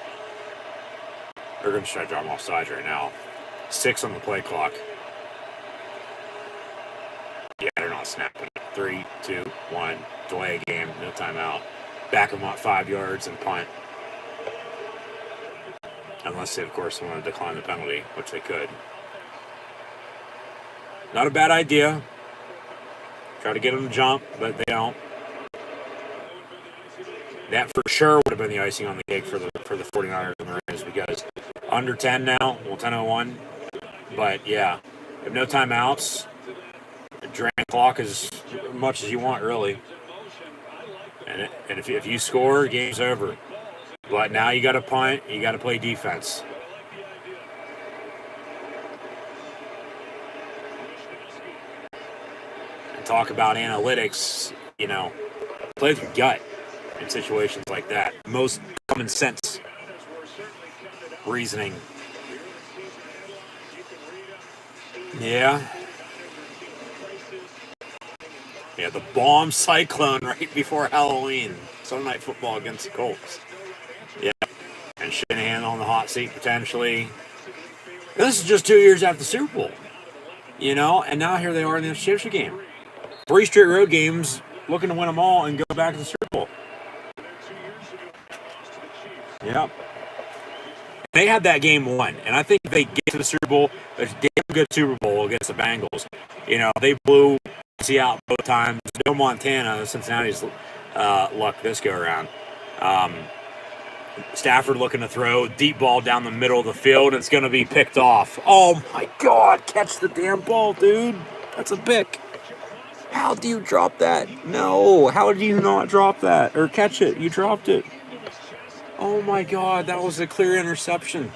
They're going to try to draw them off sides right now. 6 on the play clock. Yeah, they're not snapping. 3, 2, 1. Delay a game. No timeout. Back them up 5 yards and punt. Unless they, of course, want to decline the penalty, which they could. Not a bad idea. Try to get them to jump, but they don't. That for sure would have been the icing on the cake for the 49ers and the Rams because under 10 now, well, 10:01. But, yeah, you have no timeouts. Drain the clock as much as you want, really. And if you score, game's over. But now you got to punt, you got to play defense. And talk about analytics, play with your gut in situations like that. Most common sense reasoning. Yeah. Yeah, the bomb cyclone right before Halloween. Sunday Night Football against the Colts. Yeah. And Shanahan on the hot seat potentially. And this is just 2 years after the Super Bowl. And now here they are in the championship game. 3 straight road games looking to win them all and go back to the Super Bowl. Yep. They had that game won, and I think if they get to the Super Bowl, there's a damn good Super Bowl against the Bengals. You know, they blew Tennessee out both times. No Montana, Cincinnati's luck this go around. Stafford looking to throw deep ball down the middle of the field. It's going to be picked off. Oh my God! Catch the damn ball, dude. That's a pick. How do you drop that? No. How did you not drop that or catch it? You dropped it. Oh my God, that was a clear interception.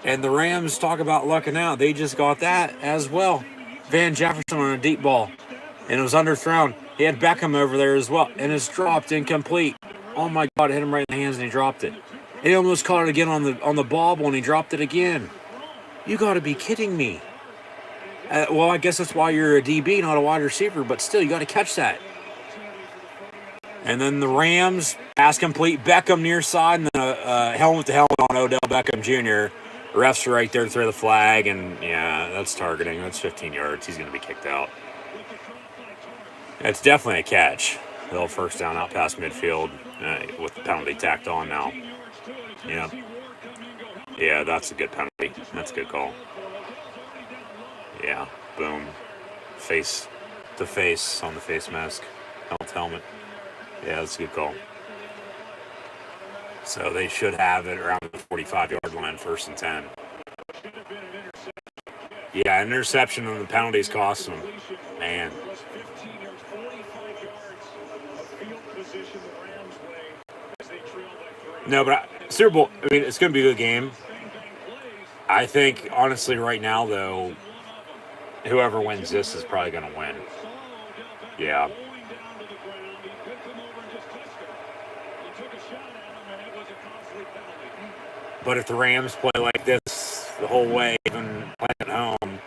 And the Rams talk about lucking out. They just got that as well. Van Jefferson on a deep ball. And it was underthrown. He had Beckham over there as well. And it's dropped incomplete. Oh my God, it hit him right in the hands and he dropped it. He almost caught it again on the bobble and he dropped it again. You got to be kidding me. Well, I guess that's why you're a DB, not a wide receiver, but still, you got to catch that. And then the Rams, pass complete, Beckham near side, and then a helmet to helmet on Odell Beckham Jr. The refs are right there to throw the flag, and yeah, that's targeting. That's 15 yards. He's going to be kicked out. It's definitely a catch. Little first down out past midfield with the penalty tacked on now. Yeah. Yeah, that's a good penalty. That's a good call. Yeah, boom. Face to face on the face mask. Helmet. Yeah, that's a good call. So they should have it around the 45-yard line, 1st and 10. Yeah, interception and the penalties cost them. Man. No, but Super Bowl, I mean, it's going to be a good game. I think, honestly, right now, though, whoever wins this is probably going to win. Yeah. But if the Rams play like this the whole way, even playing at home,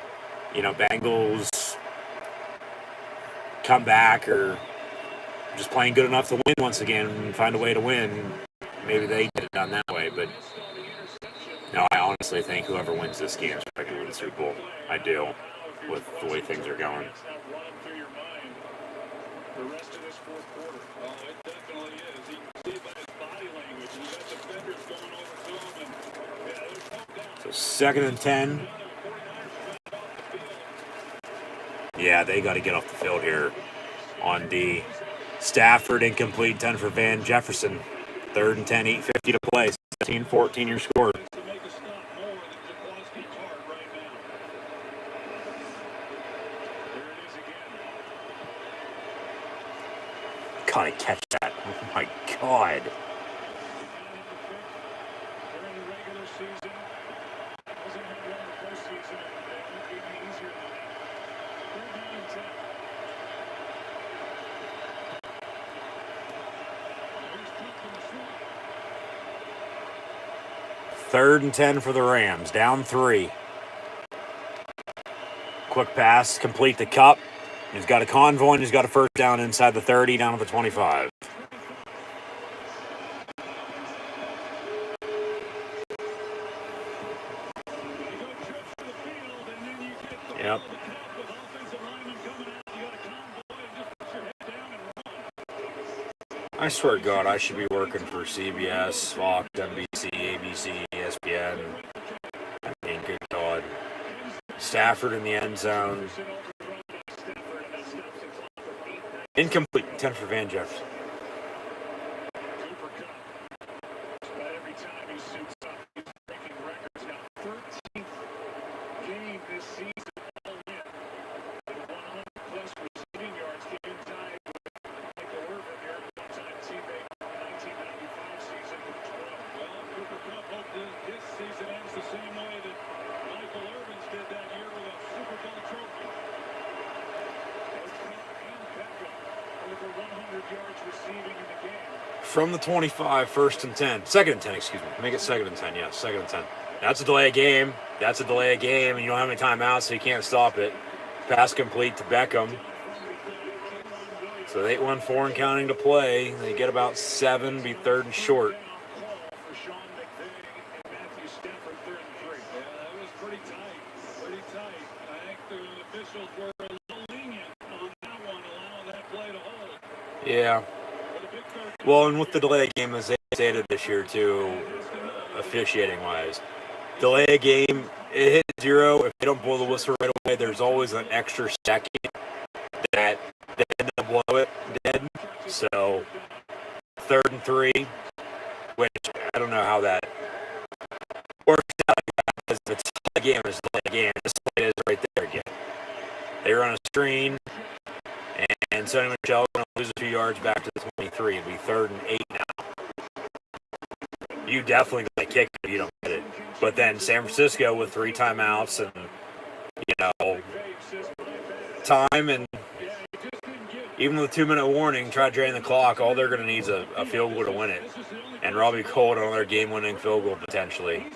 you know, Bengals come back or just playing good enough to win once again and find a way to win, maybe they get it done that way. But no, I honestly think whoever wins this game is probably going to win the Super Bowl. I do, with the way things are going. The rest of this fourth quarter. Oh, it definitely is. You can see it by his body language. You got defenders going over to him, and yeah, there's no doubt. So 2nd and 10. Yeah, they got to get off the field here on D. Stafford incomplete, 10 for Van Jefferson. 3rd and 10, 8:50 to play. 17-14 your score. Gotta catch that. Oh my God. Third and 10 for the Rams. Down 3. Quick pass, complete the Cup. He's got a convoy and he's got a first down inside the 30, down to the 25. Yep. I swear to God, I should be working for CBS, Fox, NBC, ABC, ESPN. I mean, good God. Stafford in the end zone. Incomplete. 10 for Van Jefferson. Every time he suits up, he's breaking records now. 13th game this season. All in. With 100-plus receiving yards, keeping tied with Michael Irvin, your one-time teammate from the 1995 season with 12. Well, Cooper Kupp hoped this season ends the same way that Michael Irvin's did that year with a Super Bowl trophy. Over 100 yards receiving in the game. From the 25, 1st and 10. 2nd and 10, excuse me. Make it 2nd and 10, yeah, 2nd and 10. That's a delay of game. That's a delay of game, and you don't have any timeouts, so you can't stop it. Pass complete to Beckham. So 8-1-4 and counting to play. They get about 7, be 3rd and short. For Sean McVay and Matthew Stafford, 3rd and 3. Yeah, that was pretty tight. Pretty tight. I think the officials were a little lenient on that one, allowing that play to hold. Yeah. Well, and with the delay game, as they stated this year too, officiating wise, delay a game, it hits 0. If they don't blow the whistle right away, there's always an extra second that they end up blow it dead. So 3rd and 3, which I don't know how that works out because if it's a game, it's a game. This play is right there again. They run a screen, and Sonny Michel going to lose a few yards back to the 23. It'll be 3rd and 8 now. You definitely going to kick it if you don't get it. But then San Francisco with 3 timeouts and, time, and even with a 2-minute warning, try to drain the clock, all they're going to need is a field goal to win it. And Robbie Gould on their game-winning field goal potentially.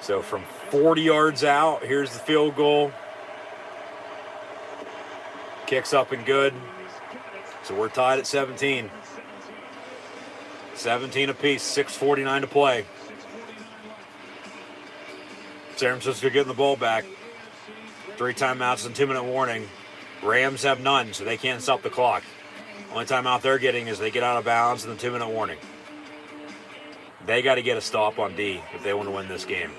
So from 40 yards out, here's the field goal. Kicks up and good. So we're tied at 17. 17 apiece, 6:49 to play. San Francisco getting the ball back. 3 timeouts and 2-minute warning. Rams have none, so they can't stop the clock. Only timeout they're getting is they get out of bounds and the 2-minute warning. They got to get a stop on D if they want to win this game.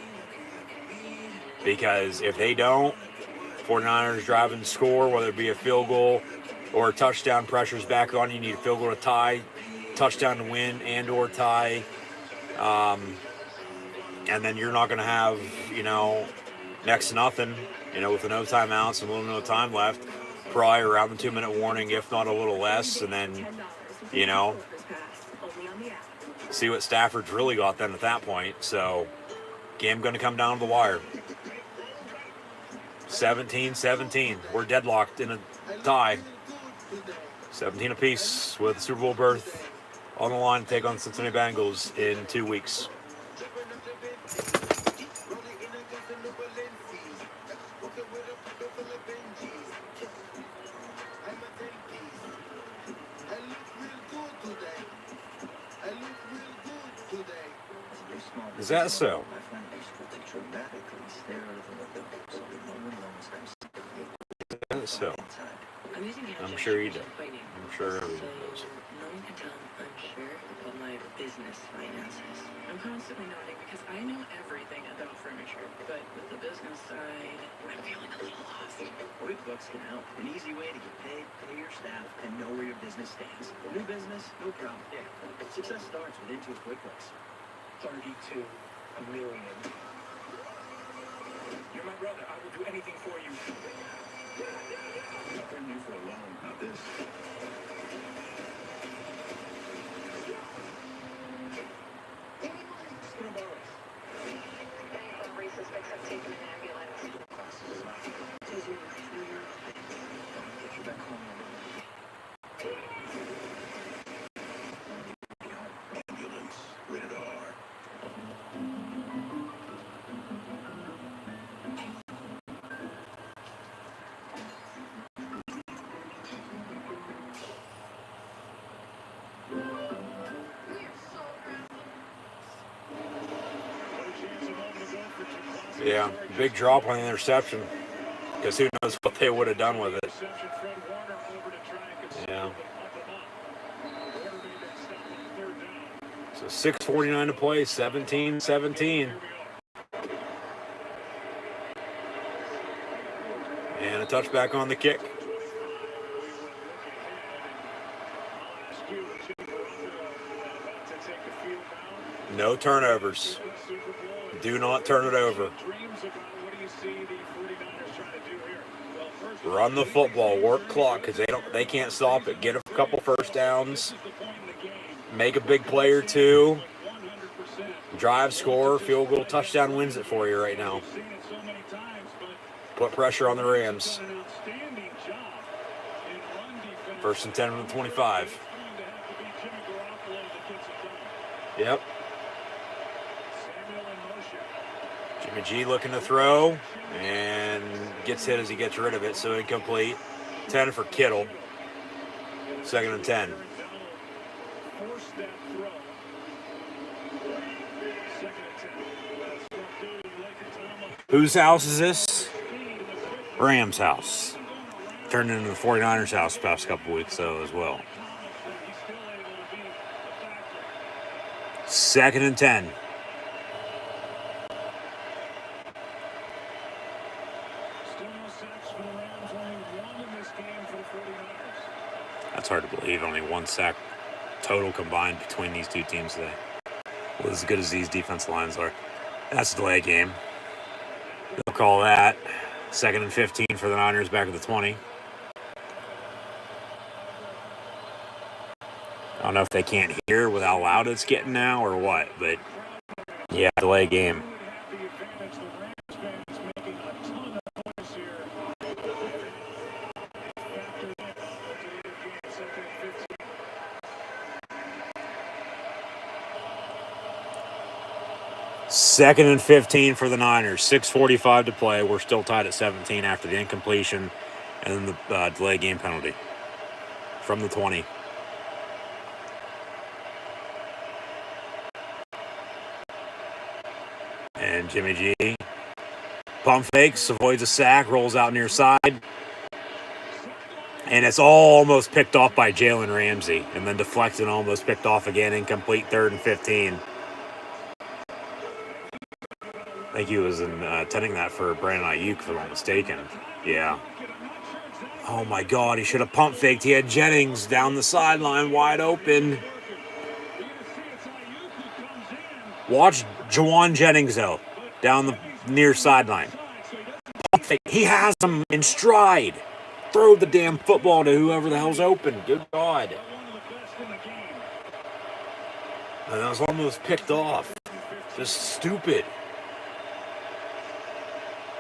Because if they don't, 49ers drive and score, whether it be a field goal or a touchdown, pressure's back on. You need a field goal to tie, touchdown to win, and or tie. And then you're not going to have, next to nothing, with no timeouts and a little no time left, probably around the 2-minute warning, if not a little less. And then, see what Stafford's really got then at that point. So, game going to come down to the wire. 17-17. We're deadlocked in a tie. 17 apiece with a Super Bowl berth on the line to take on the Cincinnati Bengals in 2 weeks. Is that so? So, I'm sure you do. I'm sure everyone does. No one can tell I'm unsure about my business finances. I'm constantly nodding because I know everything about furniture, but with the business side, I'm feeling a little lost. QuickBooks can help. An easy way to get paid, pay your staff, and know where your business stands. New business, no problem. Yeah. Success starts with Intuit QuickBooks. 32 million. You're my brother. I will do anything for you. Nothing new for a loan, not this. Ambulance, rated R. Yeah, big drop on the interception. Because who knows what they would have done with it. Yeah. So 6:49 to play, 17-17. And a touchback on the kick. No turnovers. Do not turn it over. Run the football, work clock, because they can't stop it. Get a couple first downs, make a big play or two, drive, score, field goal, touchdown wins it for you right now. Put pressure on the Rams. 1st and 10 from the 25. Yep. Jimmy G looking to throw and gets hit as he gets rid of it, so incomplete. 10 for Kittle. 2nd and 10. Whose house is this? Rams' house. Turned into the 49ers' house the past couple weeks, though, as well. 2nd and 10. That's hard to believe. Only 1 sack total combined between these two teams today. Well, as good as these defensive lines are. That's a delay game. They'll call that 2nd and 15 for the Niners back at the 20. I don't know if they can't hear with how loud it's getting now or what, but yeah, delay game. Second and 15 for the Niners. 6:45 to play. We're still tied at 17 after the incompletion and then the delay game penalty from the 20. And Jimmy G pump fakes, avoids a sack, rolls out near side. And it's almost picked off by Jalen Ramsey. And then deflected and almost picked off again. Incomplete, 3rd and 15. I think he was intending that for Brandon Ayuk, if I'm not mistaken. Yeah. Oh, my God. He should have pump faked. He had Jennings down the sideline wide open. Watch Jawan Jennings, though, down the near sideline. Pump fake. He has him in stride. Throw the damn football to whoever the hell's open. Good God. And that was almost picked off. Just stupid.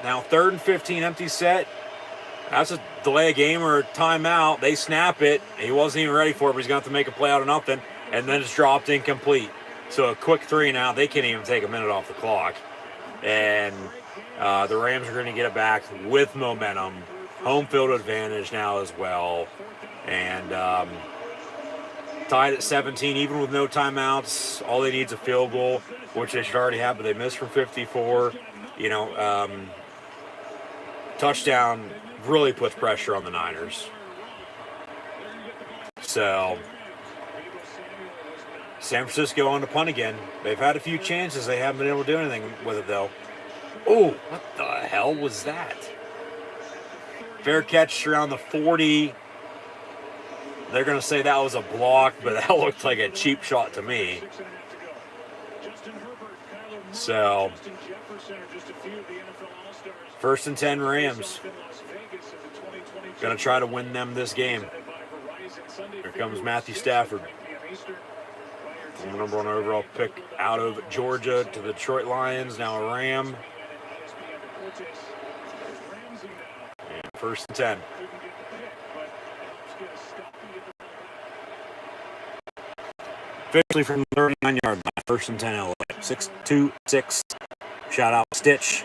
Now 3rd and 15, empty set. That's a delay game or a timeout. They snap it. He wasn't even ready for it, but he's going to have to make a play out of nothing. And then it's dropped incomplete. So a quick 3 now. They can't even take a minute off the clock. And the Rams are going to get it back with momentum. Home field advantage now as well. And tied at 17, even with no timeouts. All they need is a field goal, which they should already have, but they missed from 54. Touchdown really puts pressure on the Niners. So, San Francisco on the punt again. They've had a few chances. They haven't been able to do anything with it, though. Oh, what the hell was that? Fair catch around the 40. They're going to say that was a block, but that looked like a cheap shot to me. So, 1st and 10 Rams. Going to try to win them this game. Here comes Matthew Stafford. Number 1 overall pick out of Georgia to the Detroit Lions. Now a Ram. And 1st and 10. Officially from the 39-yard line. 1st and 10 LA. 6-2-6. Shout out Stitch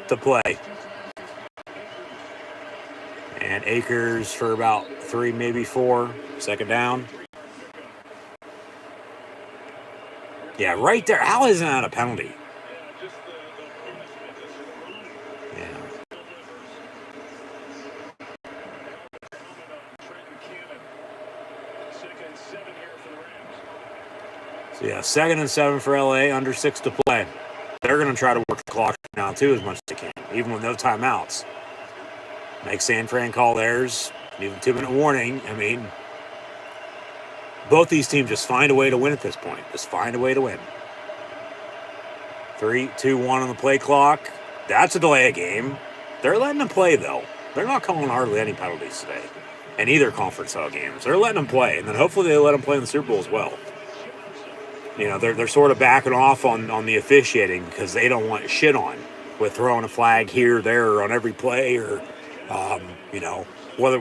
to play. And Akers for about 3, maybe 4. 2nd down. Yeah, right there. How isn't that a penalty? Yeah. So yeah, 2nd and 7 for LA, under 6 to play. They're going to try to work the clock now too as much as they can, even with no timeouts. Make San Fran call theirs. Leave a 2-minute warning. I mean, both these teams just find a way to win at this point. Just find a way to win. 3, 2, 1 on the play clock. That's a delay of game. They're letting them play, though. They're not calling hardly any penalties today in either conference games. They're letting them play, and then hopefully they let them play in the Super Bowl as well. You know, they're sort of backing off on the officiating because they don't want shit on with throwing a flag here, there, or on every play, or whether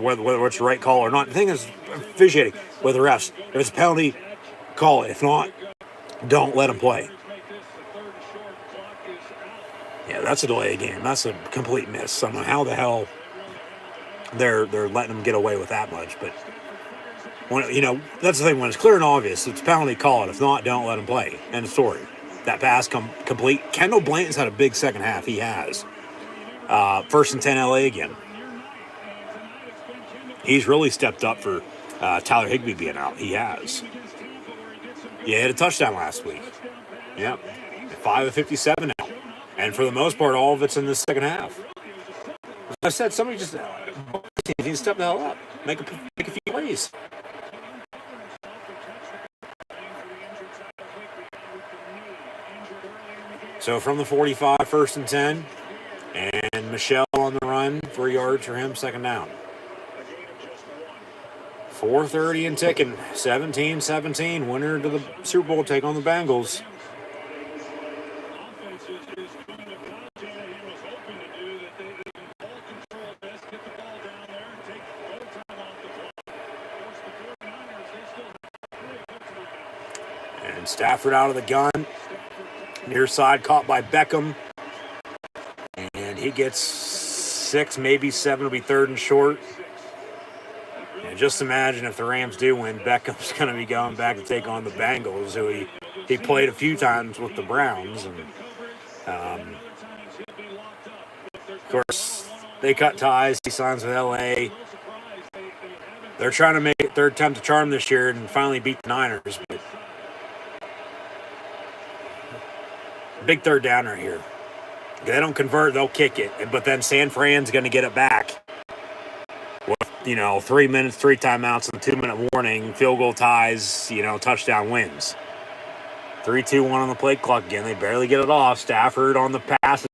it's the right call or not. The thing is, officiating with the refs. If it's a penalty, call it. If not, don't let them play. Yeah, that's a delay of game. That's a complete miss. I don't know how the hell they're letting them get away with that much, but when, that's the thing. When it's clear and obvious, it's a penalty, call it. If not, don't let them play. End of story. that pass complete. Kendall Blanton's had a big second half. He has. 1st and 10 LA again. He's really stepped up for Tyler Higbee being out. He has. He had a touchdown last week. Yep. 5 of 57 now. And for the most part, all of it's in the second half. As I said, somebody just needs to step the hell up. Make a few plays. So from the 45, 1st and 10. And Michelle on the run, 3 yards for him, second down. 4:30 and ticking, 17-17. Winner to the Super Bowl take on the Bengals. And Stafford out of the gun. Near side caught by Beckham. And he gets 6, maybe 7. Will be 3rd and short. And just imagine if the Rams do win, Beckham's going to be going back to take on the Bengals, who he played a few times with the Browns. And of course, they cut ties. He signs with LA. They're trying to make it third time to charm this year and finally beat the Niners. But big third down right here. If they don't convert, they'll kick it. But then San Fran's going to get it back. With, 3 minutes, 3 timeouts, and a 2-minute warning, field goal ties, touchdown wins. 3-2-1 on the play clock again. They barely get it off. Stafford on the pass.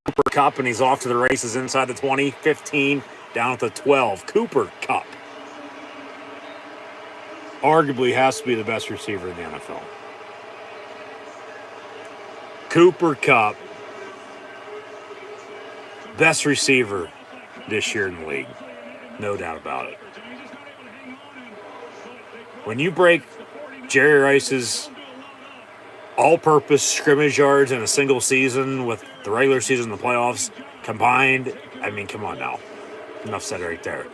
Cooper Kupp, and he's off to the races inside the 20, 15, down at the 12. Cooper Kupp arguably has to be the best receiver in the NFL. Cooper Kupp, best receiver this year in the league. No doubt about it. When you break Jerry Rice's all-purpose scrimmage yards in a single season with the regular season and the playoffs combined, I mean, come on now. Enough said right there.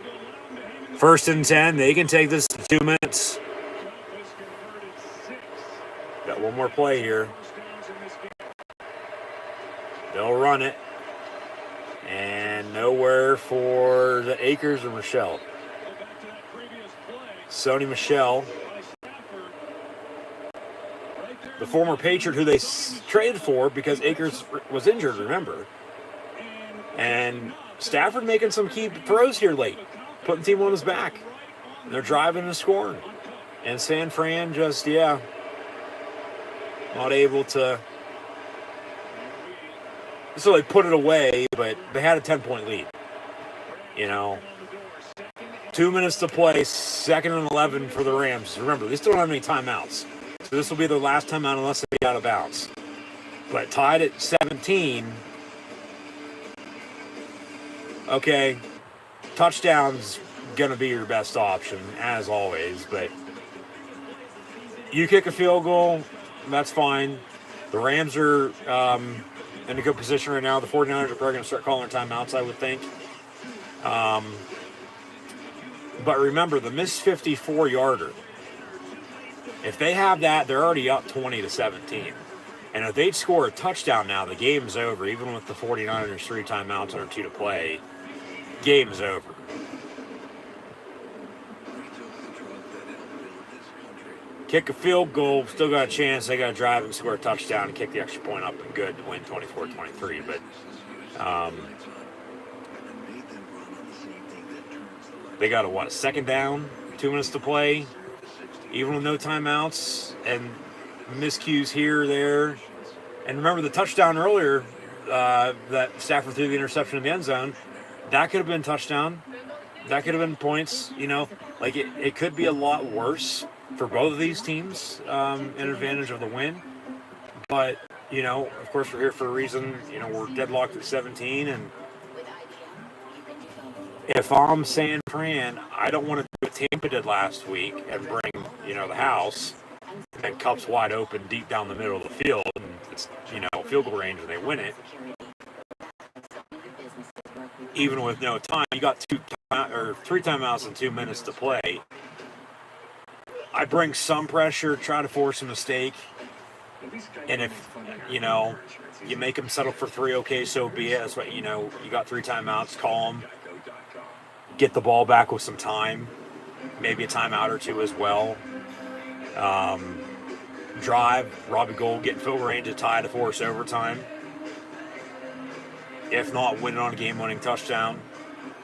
1st and 10. They can take this to 2 minutes. Got one more play here. They'll run it. And nowhere for the Akers or Michelle. Sony Michel, the former Patriot who they traded for because Akers was injured, remember. And Stafford making some key throws here late, putting the team on his back. And they're driving and scoring. And San Fran just, not able to. So they put it away, but they had a 10-point lead. 2 minutes to play, 2nd and 11 for the Rams. Remember, they still don't have any timeouts. So this will be their last timeout unless they get out of bounds. But tied at 17. Okay, touchdown's going to be your best option, as always. But you kick a field goal, that's fine. The Rams are in a good position right now. The 49ers are probably going to start calling timeouts, I would think. But remember, the missed 54-yarder. If they have that, they're already up 20-17. And if they'd score a touchdown now, the game's over. Even with the 49ers 3 timeouts and 2 to play, game's over. Kick a field goal, still got a chance. They got to drive and score a touchdown and kick the extra point up and good to win 24-23. But they got a 2nd down, 2 minutes to play, even with no timeouts and miscues here or there. And remember the touchdown earlier that Stafford threw the interception in the end zone. That could have been touchdown. That could have been points. It could be a lot worse for both of these teams, an advantage of the win. But, of course, we're here for a reason. We're deadlocked at 17. And if I'm San Fran, I don't want to do what Tampa did last week and bring, the house. And Kupp's wide open deep down the middle of the field. And it's, field goal range and they win it. Even with no time, you got 3 timeouts and 2 minutes to play. I bring some pressure, try to force a mistake. And if, you make them settle for 3, okay, so be it. That's what, you got 3 timeouts, call them, get the ball back with some time, maybe a timeout or 2 as well. Drive, Robbie Gould, get in field range to tie to force overtime. If not, win it on a game-winning touchdown,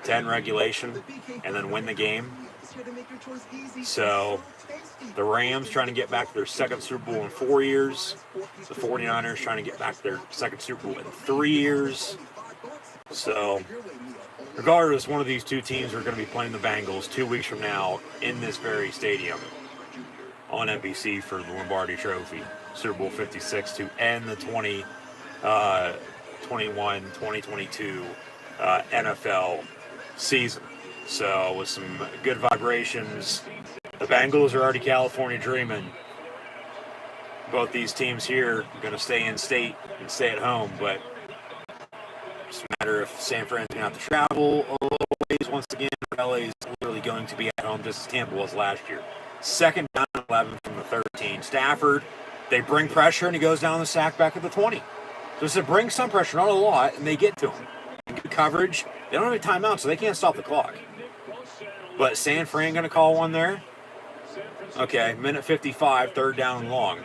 10 regulation, and then win the game. So the Rams trying to get back to their second Super Bowl in 4 years. The 49ers trying to get back to their second Super Bowl in 3 years. So regardless, one of these two teams are going to be playing the Bengals 2 weeks from now in this very stadium on NBC for the Lombardi Trophy, Super Bowl 56, to end the 2021-2022 NFL season. So with some good vibrations, the Bengals are already California dreaming. Both these teams here are going to stay in state and stay at home, but it's a matter if San Fran's going to have to travel a little ways once again. LA is literally going to be at home just as Tampa was last year. Second down and 11 from the 13. Stafford, they bring pressure and he goes down the sack back at the 20. So it brings some pressure, not a lot, and they get to him. Good coverage. They don't have any timeout, so they can't stop the clock. But San Fran going to call one there? Okay, minute 55, third down and long.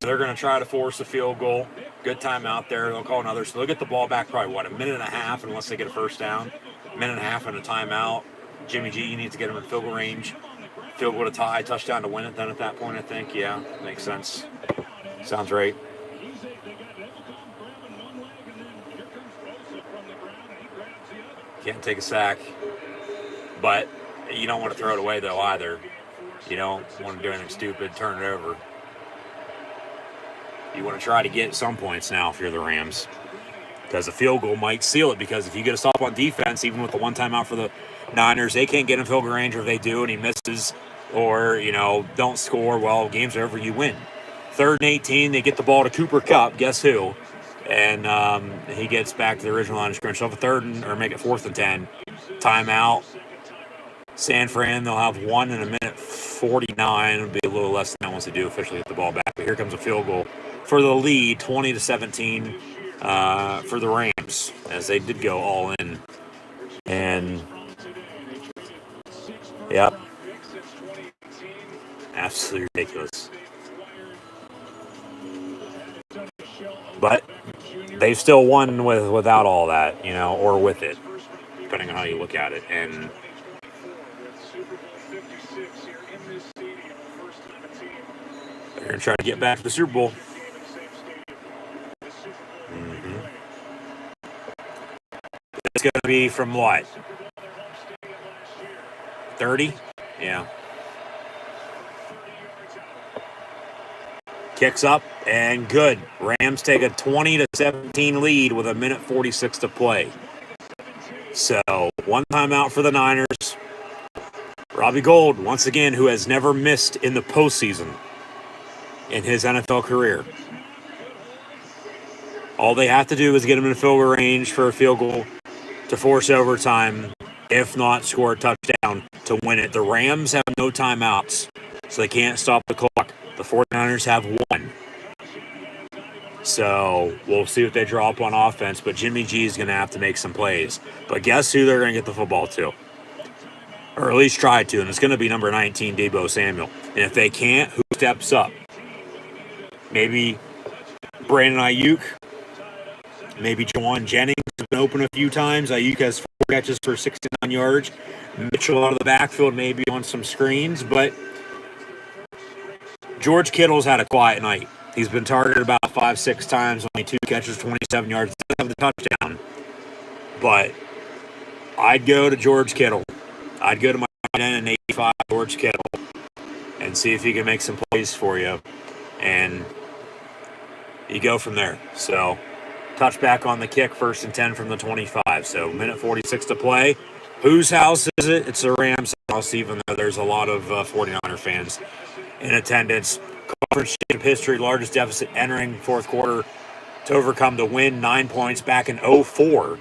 So they're going to try to force a field goal. Good timeout there. They'll call another. So they'll get the ball back probably, a minute and a half unless they get a first down. Minute and a half and a timeout. Jimmy G, you need to get him in field goal range. Field goal to tie, touchdown to win it then at that point, I think. Yeah, makes sense. Sounds right. Can't take a sack. But you don't want to throw it away, though, either. You don't want to do anything stupid, turn it over. You want to try to get some points now if you're the Rams. Because a field goal might seal it, because if you get a stop on defense, even with the one timeout for the Niners, they can't get in field goal range, or if they do and he misses or, don't score, well, game's over, you win. 3rd and 18, they get the ball to Cooper Kupp, guess who? And he gets back to the original line of scrimmage. So make it 4th and 10. Timeout. San Fran, they'll have one in a minute 49. It'll be a little less than that once they do officially get the ball back. But here comes a field goal for the lead, 20-17 for the Rams, as they did go all in. And, yep, absolutely ridiculous. But they've still won without all that, or with it, depending on how you look at it. And they're going to try to get back to the Super Bowl. It's going to be from what? 30? Yeah. Kicks up and good. Rams take a 20-17 lead with a minute 46 to play. So, one timeout for the Niners. Robbie Gould, once again, who has never missed in the postseason in his NFL career. All they have to do is get him in field goal range for a field goal to force overtime. If not, score a touchdown to win it. The Rams have no timeouts, so they can't stop the clock. The 49ers have one. So we'll see what they draw up on offense, but Jimmy G is going to have to make some plays. But guess who they're going to get the football to? Or at least try to, and it's going to be number 19, Deebo Samuel. And if they can't, who steps up? Maybe Brandon Ayuk. Maybe Jawan Jennings has been open a few times. Ayuk has 4 catches for 69 yards. Mitchell out of the backfield maybe on some screens, but George Kittle's had a quiet night. He's been targeted about 5-6 times, only 2 catches, 27 yards, doesn't have the touchdown. But I'd go to George Kittle. I'd go to my tight end and 85 George Kittle and see if he can make some plays for you. And you go from there. So, touchback on the kick, 1st and 10 from the 25. So, minute 46 to play. Whose house is it? It's the Rams' house, even though there's a lot of 49er fans in attendance. Conference championship history, largest deficit entering 4th quarter to overcome the win, 9 points back in 2004.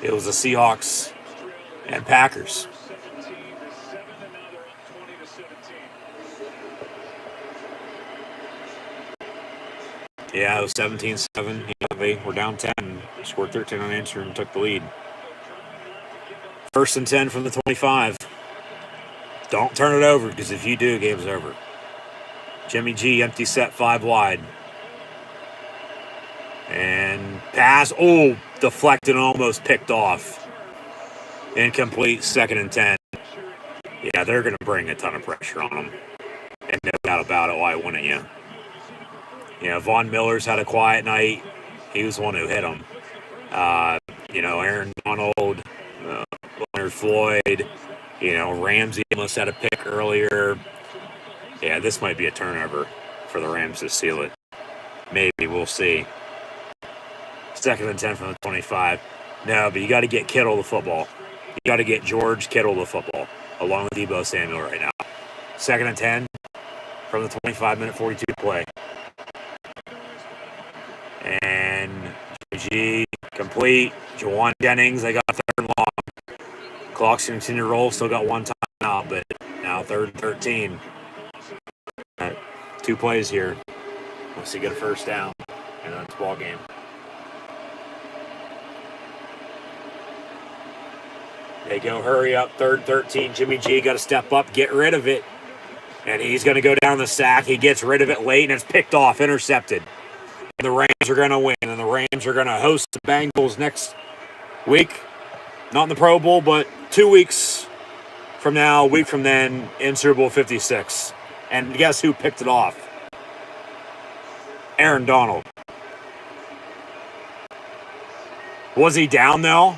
It was the Seahawks and Packers. Yeah, it was 17-7. They were down 10, scored 13 unanswered, and took the lead. 1st and 10 from the 25. Don't turn it over, because if you do, game's over. Jimmy G, empty set, 5 wide. And pass, deflected and almost picked off. Incomplete, 2nd and 10. Yeah, they're going to bring a ton of pressure on them. And no doubt about it, why wouldn't you? Von Miller's had a quiet night. He was the one who hit him. Aaron Donald, Leonard Floyd, Ramsey almost had a pick earlier. Yeah, this might be a turnover for the Rams to seal it. Maybe, we'll see. 2nd and 10 from the 25. No, but you got to get Kittle the football. You got to get George Kittle the football, along with Deebo Samuel right now. 2nd and 10 from the 25-minute 42 play. And G complete. Jawan Jennings, they got 3rd and long. Clock's going to continue to roll. Still got 1 timeout, but now 3rd and 13. 2 plays here. Once you get a 1st down, and then it's ball game. They go, hurry up, 3rd 13. Jimmy G got to step up, get rid of it. And he's going to go down the sack. He gets rid of it late, and it's picked off, intercepted. And the Rams are going to win, and the Rams are going to host the Bengals next week. Not in the Pro Bowl, but 2 weeks from now, a week from then, in Super Bowl 56. And guess who picked it off? Aaron Donald. Was he down, though?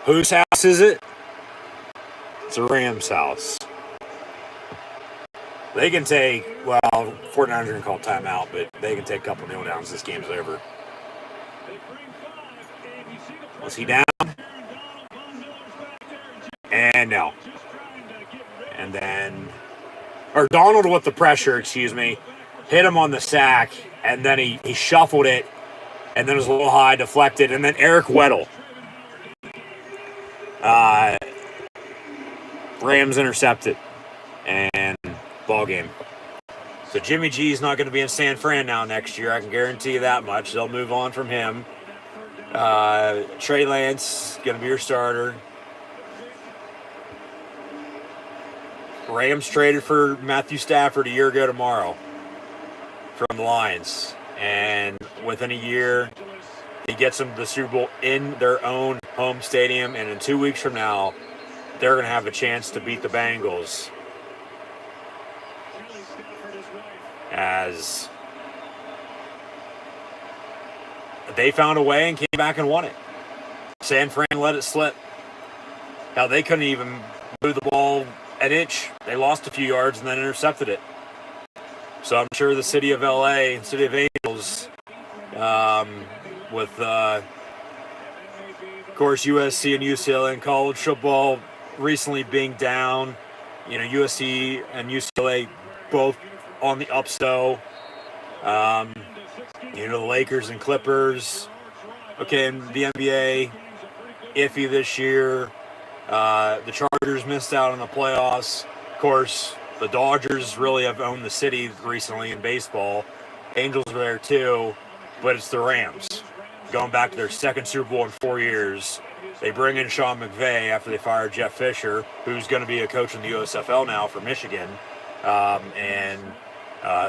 Whose house is it? It's a Rams house. They can take, 49ers are going to call timeout, but they can take a couple kneel downs. This game's over. Was he down? And no. And then, Donald with the pressure, hit him on the sack, and then he shuffled it, and then it was a little high, deflected, and then Eric Weddle. Rams intercepted, and ball game. So Jimmy G's not going to be in San Fran now next year. I can guarantee you that much. They'll move on from him. Trey Lance going to be your starter. Rams traded for Matthew Stafford a year ago tomorrow from the Lions, and within a year, he gets them to the Super Bowl in their own home stadium, and in 2 weeks from now, they're going to have a chance to beat the Bengals as they found a way and came back and won it. San Fran let it slip. Now, they couldn't even move the ball an inch. They lost a few yards and then intercepted it. So I'm sure the city of LA and city of Angels, with, of course, USC and UCLA in college football recently being down, USC and UCLA both on the upslope. The Lakers and Clippers. Okay, in the NBA, iffy this year. The Chargers missed out on the playoffs. Of course, the Dodgers really have owned the city recently in baseball. Angels are there too, but it's the Rams. Going back to their 2nd Super Bowl in 4 years. They bring in Sean McVay after they fired Jeff Fisher, who's going to be a coach in the USFL now for Michigan.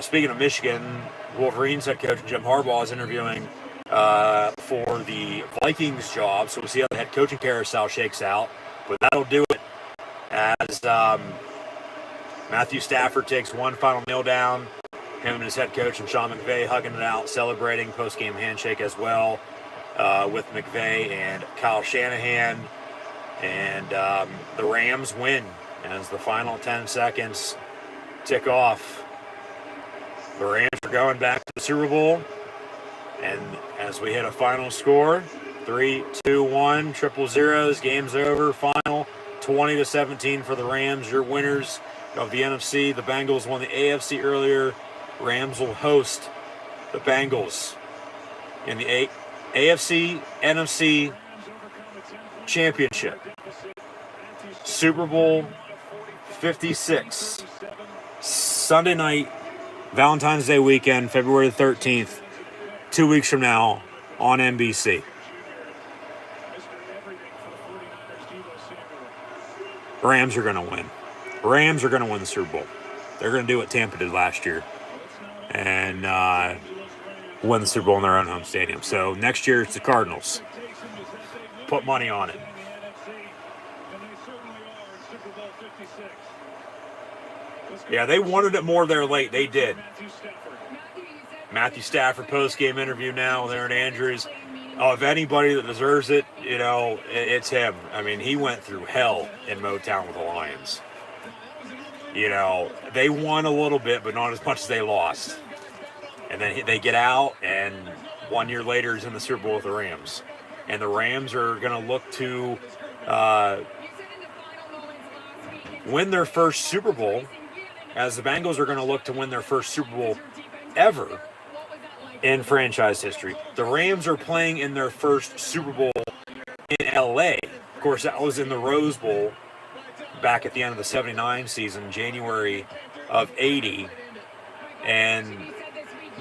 Speaking of Michigan, Wolverines head coach Jim Harbaugh is interviewing for the Vikings job, so we'll see how the head coaching carousel shakes out. But that'll do it as Matthew Stafford takes one final kneel down. Him and his head coach and Sean McVay hugging it out, celebrating post-game handshake as well with McVay and Kyle Shanahan. And the Rams win as the final 10 seconds tick off. The Rams are going back to the Super Bowl. And as we hit a final score, 3, 2, 1, triple zeros, game's over. Final 20-17 for the Rams. Your winners of the NFC. The Bengals won the AFC earlier. Rams will host the Bengals in the AFC, NFC championship. Super Bowl 56. Sunday night, Valentine's Day weekend, February 13th, 2 weeks from now on NBC. Rams are going to win. Rams are going to win the Super Bowl. They're going to do what Tampa did last year and win the Super Bowl in their own home stadium. So next year it's the Cardinals. Put money on it. Yeah, they wanted it more there late. They did. Matthew Stafford post-game interview now with Aaron Andrews. Oh, if anybody that deserves it, it's him. I mean, he went through hell in Motown with the Lions. They won a little bit, but not as much as they lost. And then they get out, and 1 year later he's in the Super Bowl with the Rams. And the Rams are going to look to win their first Super Bowl, as the Bengals are going to look to win their first Super Bowl ever in franchise history. The Rams are playing in their first Super Bowl in LA. Of course, that was in the Rose Bowl back at the end of the 79 season, January of 80. And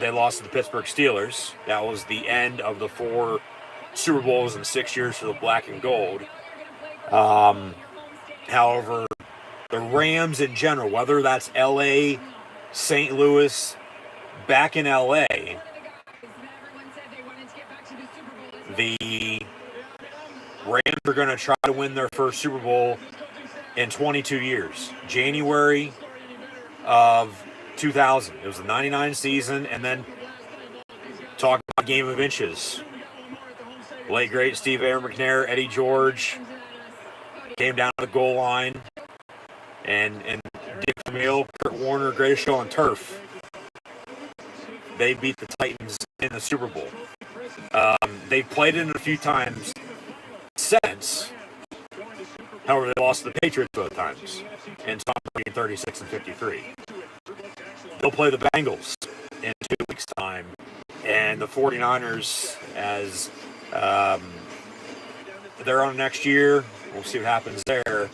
they lost to the Pittsburgh Steelers. That was the end of the 4 Super Bowls in 6 years for the black and gold. However, the Rams in general, whether that's LA, St. Louis, back in LA, the Rams are going to try to win their first Super Bowl in 22 years. January of 2000. It was the 99 season, and then talk about game of inches. Late great Steve Aaron McNair, Eddie George came down to the goal line, and Dick Vermeil, Kurt Warner, greatest show on turf. They beat the Titans in the Super Bowl. They've played it a few times since. However, they lost to the Patriots both times, and Tom Brady in 36 and 53. They'll play the Bengals in 2 weeks' time, and the 49ers as they're on next year. We'll see what happens there.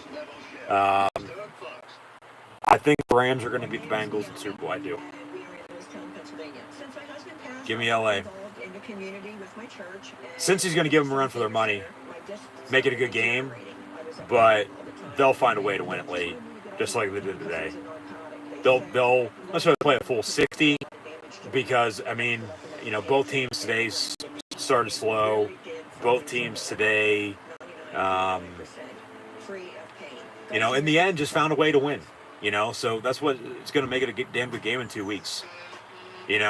I think the Rams are going to beat the Bengals in the Super Bowl. I do. Give me LA. Since he's going to give them a run for their money, make it a good game, but they'll find a way to win it late, just like they did today. They'll necessarily play a full 60 because, I mean, both teams today started slow. Both teams today, in the end, just found a way to win. So that's what it's going to make it a damn good game in 2 weeks. And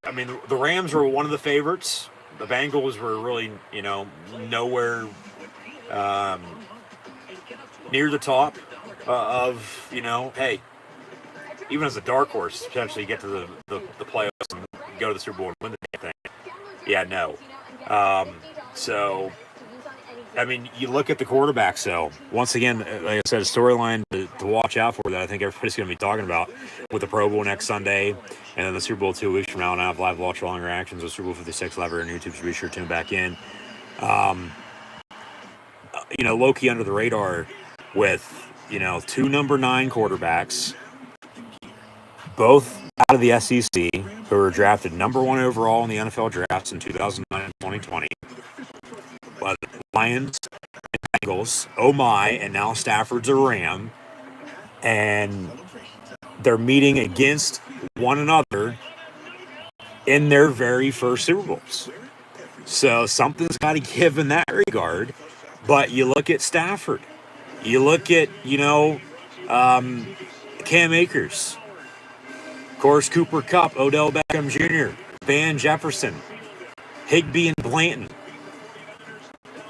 I mean, the Rams were one of the favorites. The Bengals were really, nowhere near the top of, hey, even as a dark horse, potentially get to the playoffs and go to the Super Bowl and win the damn thing. Yeah, no. So, I mean, you look at the quarterbacks, though. Once again, like I said, a storyline to watch out for that I think everybody's going to be talking about with the Pro Bowl next Sunday and then the Super Bowl 2 weeks from now. And I have live watch along reactions with Super Bowl 56 live on YouTube, so be sure to tune back in. Low-key under the radar with, 2 number 9 quarterbacks, both out of the SEC, who were drafted number 1 overall in the NFL drafts in 2009 and 2020. But the Lions and Bengals, oh my, and now Stafford's a Ram, and they're meeting against one another in their very first Super Bowls. So something's got to give in that regard. But you look at Stafford, you look at, Cam Akers, of course, Cooper Kupp, Odell Beckham Jr., Van Jefferson, Higbee and Blanton.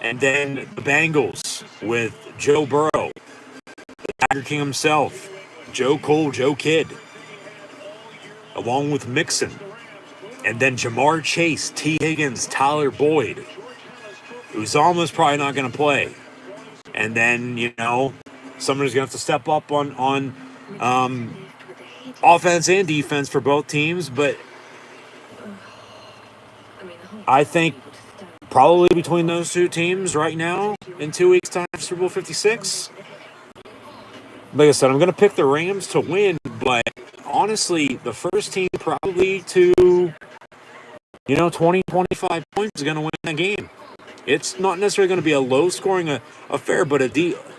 And then the Bengals with Joe Burrow, the Tiger King himself, Joe Cole, Joe Kidd, along with Mixon. And then Jamar Chase, T. Higgins, Tyler Boyd, who's almost probably not going to play. And then, somebody's going to have to step up on offense and defense for both teams. But I think probably between those two teams right now in 2 weeks' time for Super Bowl 56. Like I said, I'm going to pick the Rams to win, but honestly, the first team probably to, 20, 25 points is going to win that game. It's not necessarily going to be a low-scoring affair, but a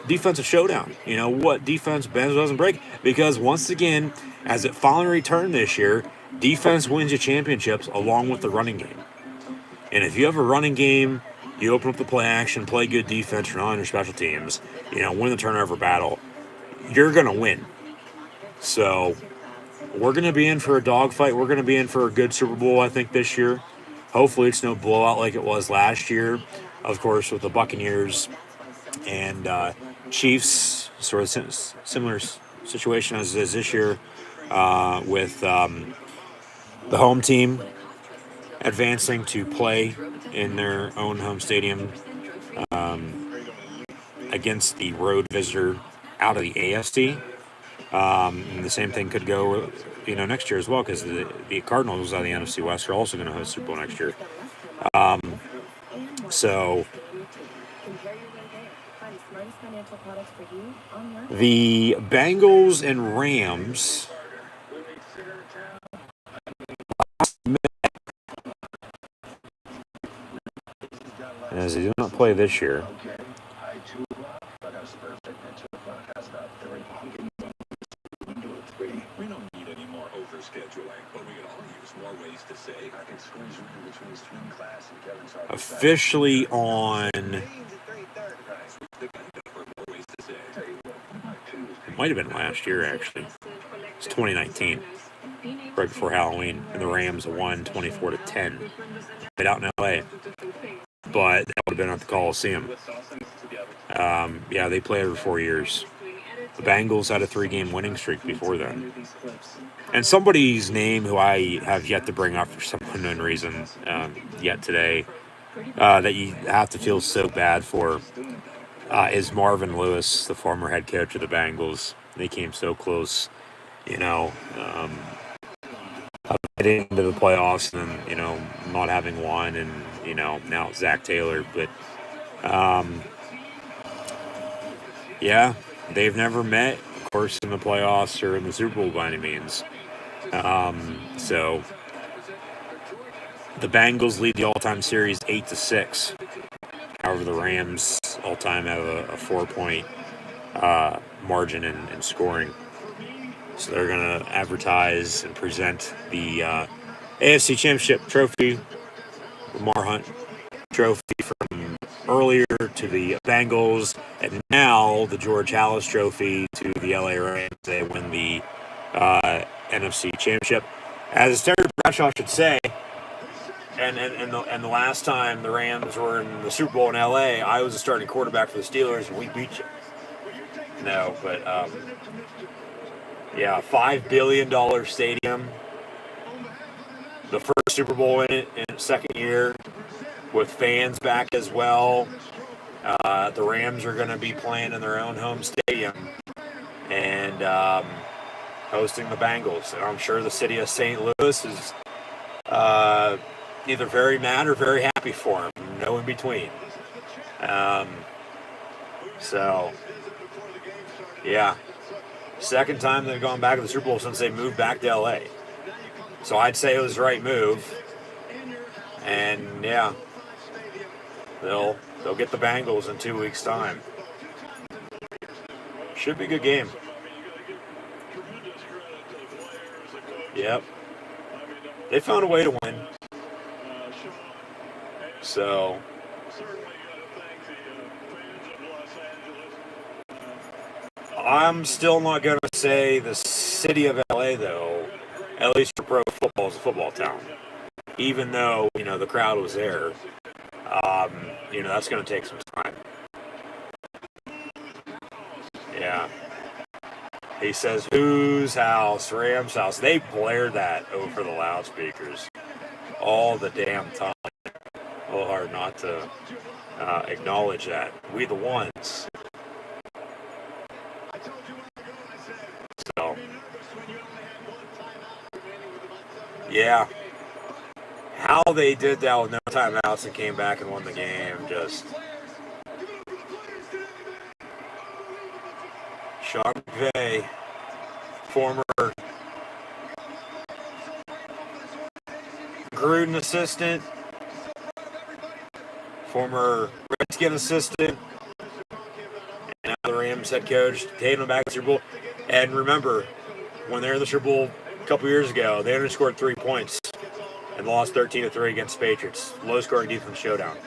defensive showdown. What defense bends doesn't break, because once again, as it finally returned this year, defense wins you championships along with the running game. And if you have a running game, you open up the play action, play good defense, rely on your special teams, win the turnover battle, you're going to win. So we're going to be in for a dogfight. We're going to be in for a good Super Bowl, I think, this year. Hopefully it's no blowout like it was last year, of course, with the Buccaneers and Chiefs, sort of similar situation as is this year with the home team advancing to play in their own home stadium against the road visitor out of the AFC. And the same thing could go, next year as well, because the Cardinals out of the NFC West are also going to host Super Bowl next year. So the Bengals and Rams, as they do not play this year. We don't need any more overscheduling, but we could all use more ways to save. I can squeeze you in between swim class and Kevin's hard. Officially on, might have been last year actually. It's 2019, right before Halloween, and the Rams won 24-10. Played out in LA, but that would have been at the Coliseum. They play every 4 years. The Bengals had a 3-game winning streak before then. And somebody's name who I have yet to bring up for some unknown reason yet today, that you have to feel so bad for, is Marvin Lewis, the former head coach of the Bengals. They came so close, getting into the playoffs and then, not having won, and, now it's Zach Taylor. But, they've never met, of course, in the playoffs or in the Super Bowl by any means. So the Bengals lead the all-time series 8-6. However, the Rams all-time have a 4-point margin in scoring. So they're going to advertise and present the AFC Championship trophy, Lamar Hunt trophy from earlier to the Bengals, and now the George Halas trophy to the LA Rams. They win the NFC Championship. As Terry Bradshaw should say, and the last time the Rams were in the Super Bowl in LA, I was a starting quarterback for the Steelers, and we beat you. No, but $5 billion stadium. The first Super Bowl in its second year, with fans back as well. The Rams are going to be playing in their own home stadium and hosting the Bengals. And I'm sure the city of St. Louis is either very mad or very happy for him. No in between. Second time they've gone back to the Super Bowl since they moved back to LA. So I'd say it was the right move. And they'll get the Bengals in 2 weeks' time. Should be a good game. Yep. They found a way to win. So I'm still not going to say the city of LA, though, at least for pro football, is a football town. Even though, the crowd was there, that's going to take some time. Yeah. He says, whose house? Rams' house. They blared that over the loudspeakers all the damn time. A little hard not to acknowledge that. We the ones. So, how they did that with no timeouts and came back and won the game, just Sean McVay, former Gruden assistant, former Redskin assistant, and now the Rams head coach, taking them back to the Super Bowl. And remember, when they were in the Super Bowl a couple years ago, they only scored 3 points and lost 13-3 against the Patriots. Low-scoring defense showdown.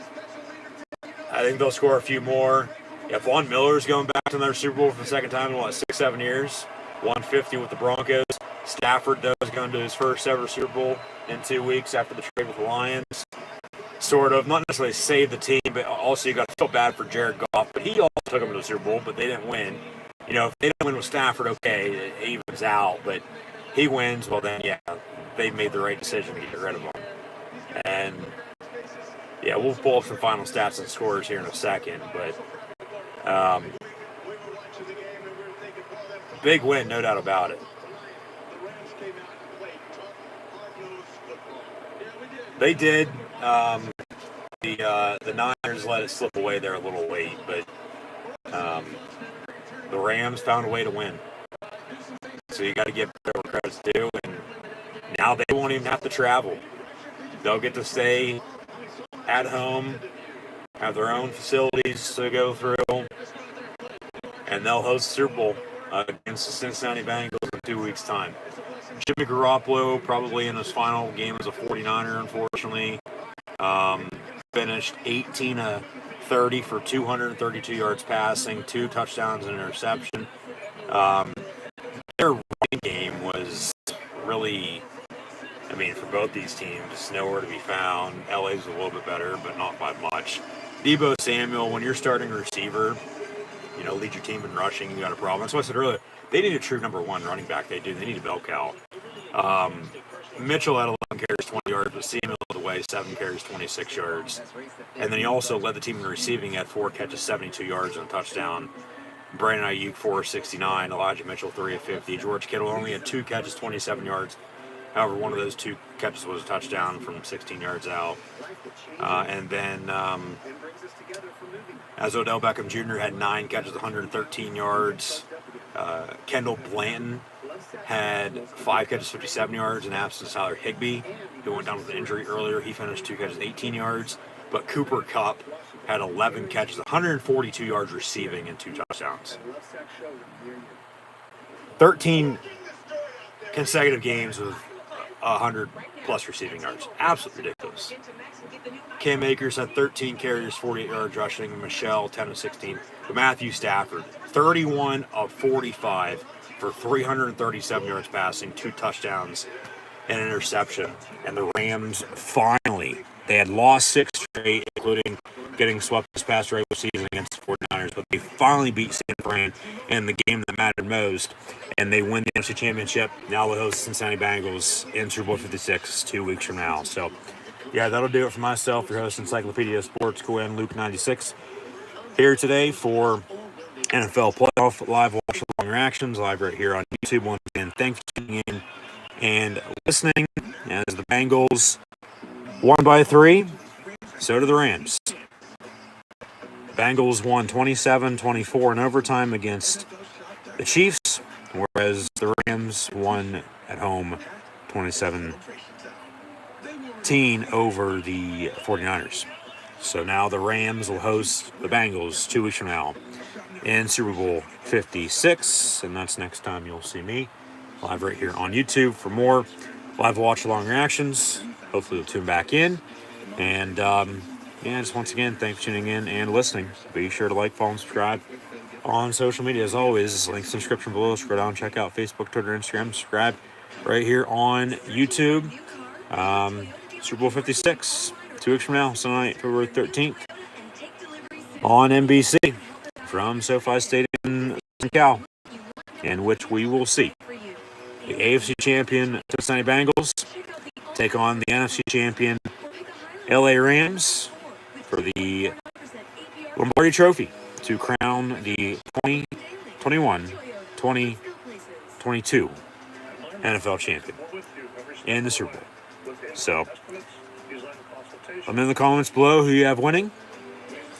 I think they'll score a few more. If Von Miller's going back to another Super Bowl for the second time in, 6-7 years, 150 with the Broncos. Stafford, though, is going to his first ever Super Bowl in 2 weeks after the trade with the Lions. Sort of, not necessarily save the team, but also you got to feel bad for Jared Goff. But he also took them to the Super Bowl, but they didn't win. You know, if they didn't win with Stafford, okay, it evens out. But he wins, well then, yeah, they made the right decision to get rid of him. And, yeah, we'll pull up some final stats and scores here in a second. But big win, no doubt about it. They did. The Niners let it slip away there a little late, but the Rams found a way to win. So you got to give where credit's due, and now they won't even have to travel. They'll get to stay at home, have their own facilities to go through, and they'll host the Super Bowl against the Cincinnati Bengals in 2 weeks' time. Jimmy Garoppolo probably in his final game as a 49er, unfortunately. Finished 18 of 30 for 232 yards passing, 2 touchdowns and an interception. Their running game was really, I mean, for both these teams, nowhere to be found. LA's a little bit better, but not by much. Deebo Samuel, when you're starting a receiver, you know, lead your team in rushing, you got a problem. That's what I said earlier. They need a true number 1 running back. They do. They need a bell cow. Mitchell had 11 carries, 20 yards, but Samuel led the way, 7 carries, 26 yards. And then he also led the team in receiving at 4 catches, 72 yards, and a touchdown. Brandon Ayuk, 469. Elijah Mitchell, 3 of 50. George Kittle only had 2 catches, 27 yards. However, one of those 2 catches was a touchdown from 16 yards out. And then as Odell Beckham Jr. had 9 catches, 113 yards. Kendall Blanton had 5 catches, 57 yards, in absence of Tyler Higbee, who went down with an injury earlier. He finished 2 catches, 18 yards. But Cooper Kupp had 11 catches, 142 yards receiving, and 2 touchdowns. 13 consecutive games with 100-plus receiving yards. Absolutely ridiculous. Cam Akers had 13 carries, 48 yards rushing. Michelle, 10 of 16. But Matthew Stafford, 31 of 45 for 337 yards passing, 2 touchdowns, and an interception. And the Rams finally, they had lost 6 straight, including getting swept this past regular season against the 49ers, but they finally beat San Fran in the game that mattered most, and they win the NFC Championship. Now they host Cincinnati Bengals in Super Bowl 56 2 weeks from now. So, yeah, that'll do it for myself, your host, Encyclopedia Sports, Quinn Luke 96, here today for NFL Playoff Live Watch Along Reactions, live right here on YouTube. Once again, thanks for tuning in and listening. As the Bengals won by 3, so do the Rams. Bengals won 27-24 in overtime against the Chiefs, whereas the Rams won at home 27-18 over the 49ers. So now the Rams will host the Bengals 2 weeks from now in Super Bowl 56, and that's next time you'll see me live right here on YouTube for more live watch-along reactions. Hopefully you'll tune back in. And, just once again, thanks for tuning in and listening. Be sure to like, follow, and subscribe on social media. As always, links in the description below. Scroll down, check out Facebook, Twitter, Instagram. Subscribe right here on YouTube. Super Bowl 56, 2 weeks from now, Sunday night, February 13th, on NBC from SoFi Stadium in Cal, in which we will see the AFC champion Cincinnati Bengals take on the NFC champion LA Rams for the Lombardi Trophy to crown the 2021-2022 NFL champion in the Super Bowl. So, Let me know in the comments below who you have winning.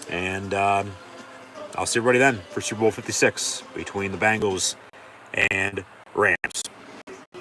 And I'll see everybody then for Super Bowl 56 between the Bengals and Rams.